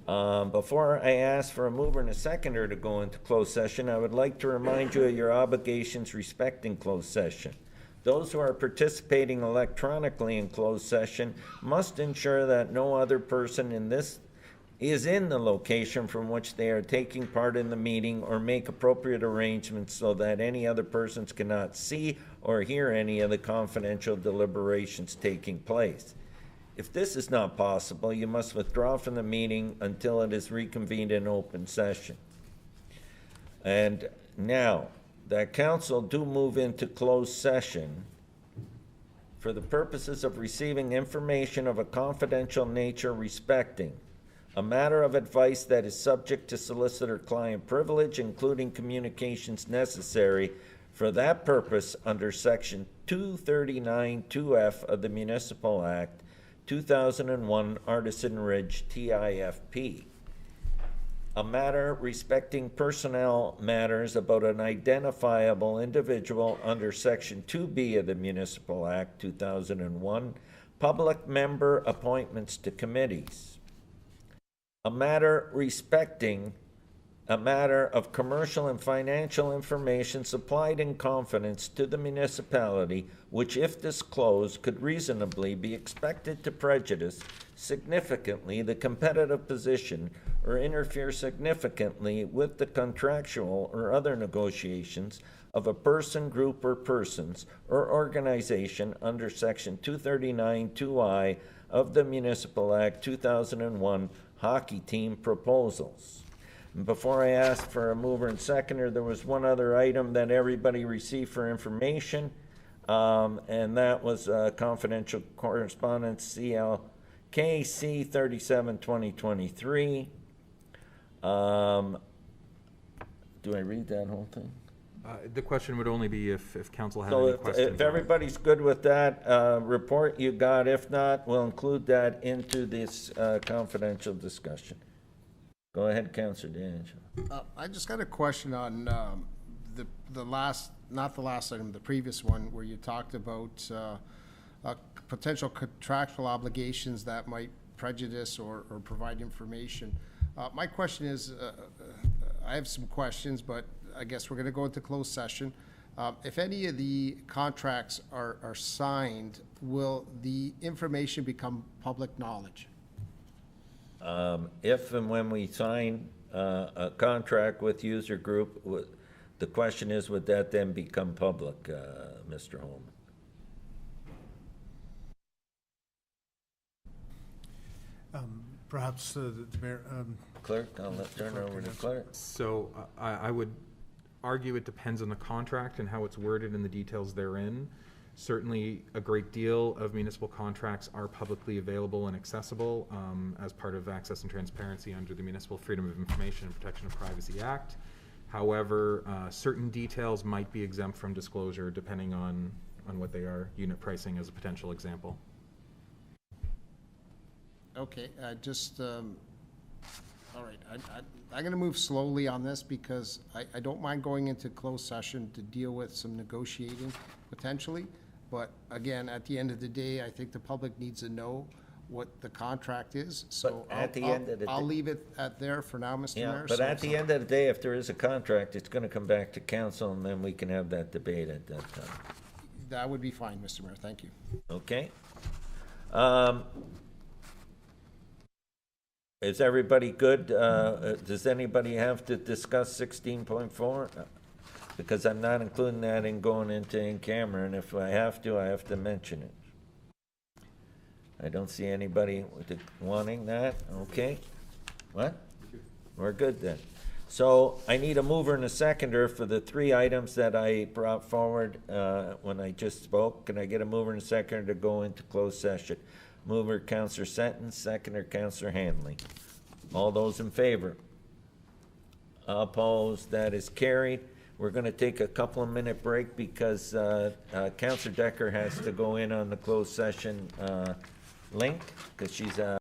Before I ask for a mover and a seconder to go into closed session, I would like to remind you of your obligations respecting closed session. Those who are participating electronically in closed session must ensure that no other person in this is in the location from which they are taking part in the meeting, or make appropriate arrangements so that any other persons cannot see or hear any of the confidential deliberations taking place. If this is not possible, you must withdraw from the meeting until it is reconvened in open session. And now, that council do move into closed session for the purposes of receiving information of a confidential nature respecting a matter of advice that is subject to solicitor-client privilege, including communications necessary for that purpose under Section 239(2)F of the Municipal Act, 2001, Artisan Ridge, TIFP. A matter respecting personnel matters about an identifiable individual under Section 2B of the Municipal Act, 2001, public member appointments to committees. A matter respecting a matter of commercial and financial information supplied in confidence to the municipality, which, if disclosed, could reasonably be expected to prejudice significantly the competitive position or interfere significantly with the contractual or other negotiations of a person, group, or persons or organization under Section 239(2)I of the Municipal Act, 2001, hockey team proposals. And before I ask for a mover and seconder, there was one other item that everybody received for information, and that was confidential correspondence CLKC 37/2023. Do I read that whole thing? The question would only be if council had So any questions. if everybody's good with that report you got, if not, we'll include that into this confidential discussion. Go ahead, Councillor DeAngelo. I just got a question on the last, not the last item, the previous one, where you talked about potential contractual obligations that might prejudice or provide information. My question is, I have some questions, but I guess we're going to go into closed session. If any of the contracts are signed, will the information become public knowledge? If and when we sign a contract with user group, the question is, would that then become public, Mr. Holman? Perhaps the mayor. Clerk, I'll turn it over to clerk. So I would argue it depends on the contract and how it's worded and the details therein. Certainly, a great deal of municipal contracts are publicly available and accessible as part of access and transparency under the Municipal Freedom of Information and Protection of Privacy Act. However, certain details might be exempt from disclosure depending on what they are, unit pricing as a potential example. Okay, all right, I'm going to move slowly on this because I don't mind going into closed session to deal with some negotiating potentially. But again, at the end of the day, I think the public needs to know what the contract is. So I'll leave it at there for now, Mr. Mayor. But at the end of the day, if there is a contract, it's going to come back to council, and then we can have that debate at that time. That would be fine, Mr. Mayor. Thank you. Okay. Is everybody good? Does anybody have to discuss 16.4? Because I'm not including that in going into in-camera, and if I have to mention it. I don't see anybody wanting that. Okay. What? We're good then. So I need a mover and a seconder for the three items that I brought forward when I just spoke. Can I get a mover and a seconder to go into closed session? Mover, Councillor Senton, seconder, Councillor Hanley. All those in favor? Opposed? That is carried. We're going to take a couple of minute break because Councillor Decker has to go in on the closed session link because she's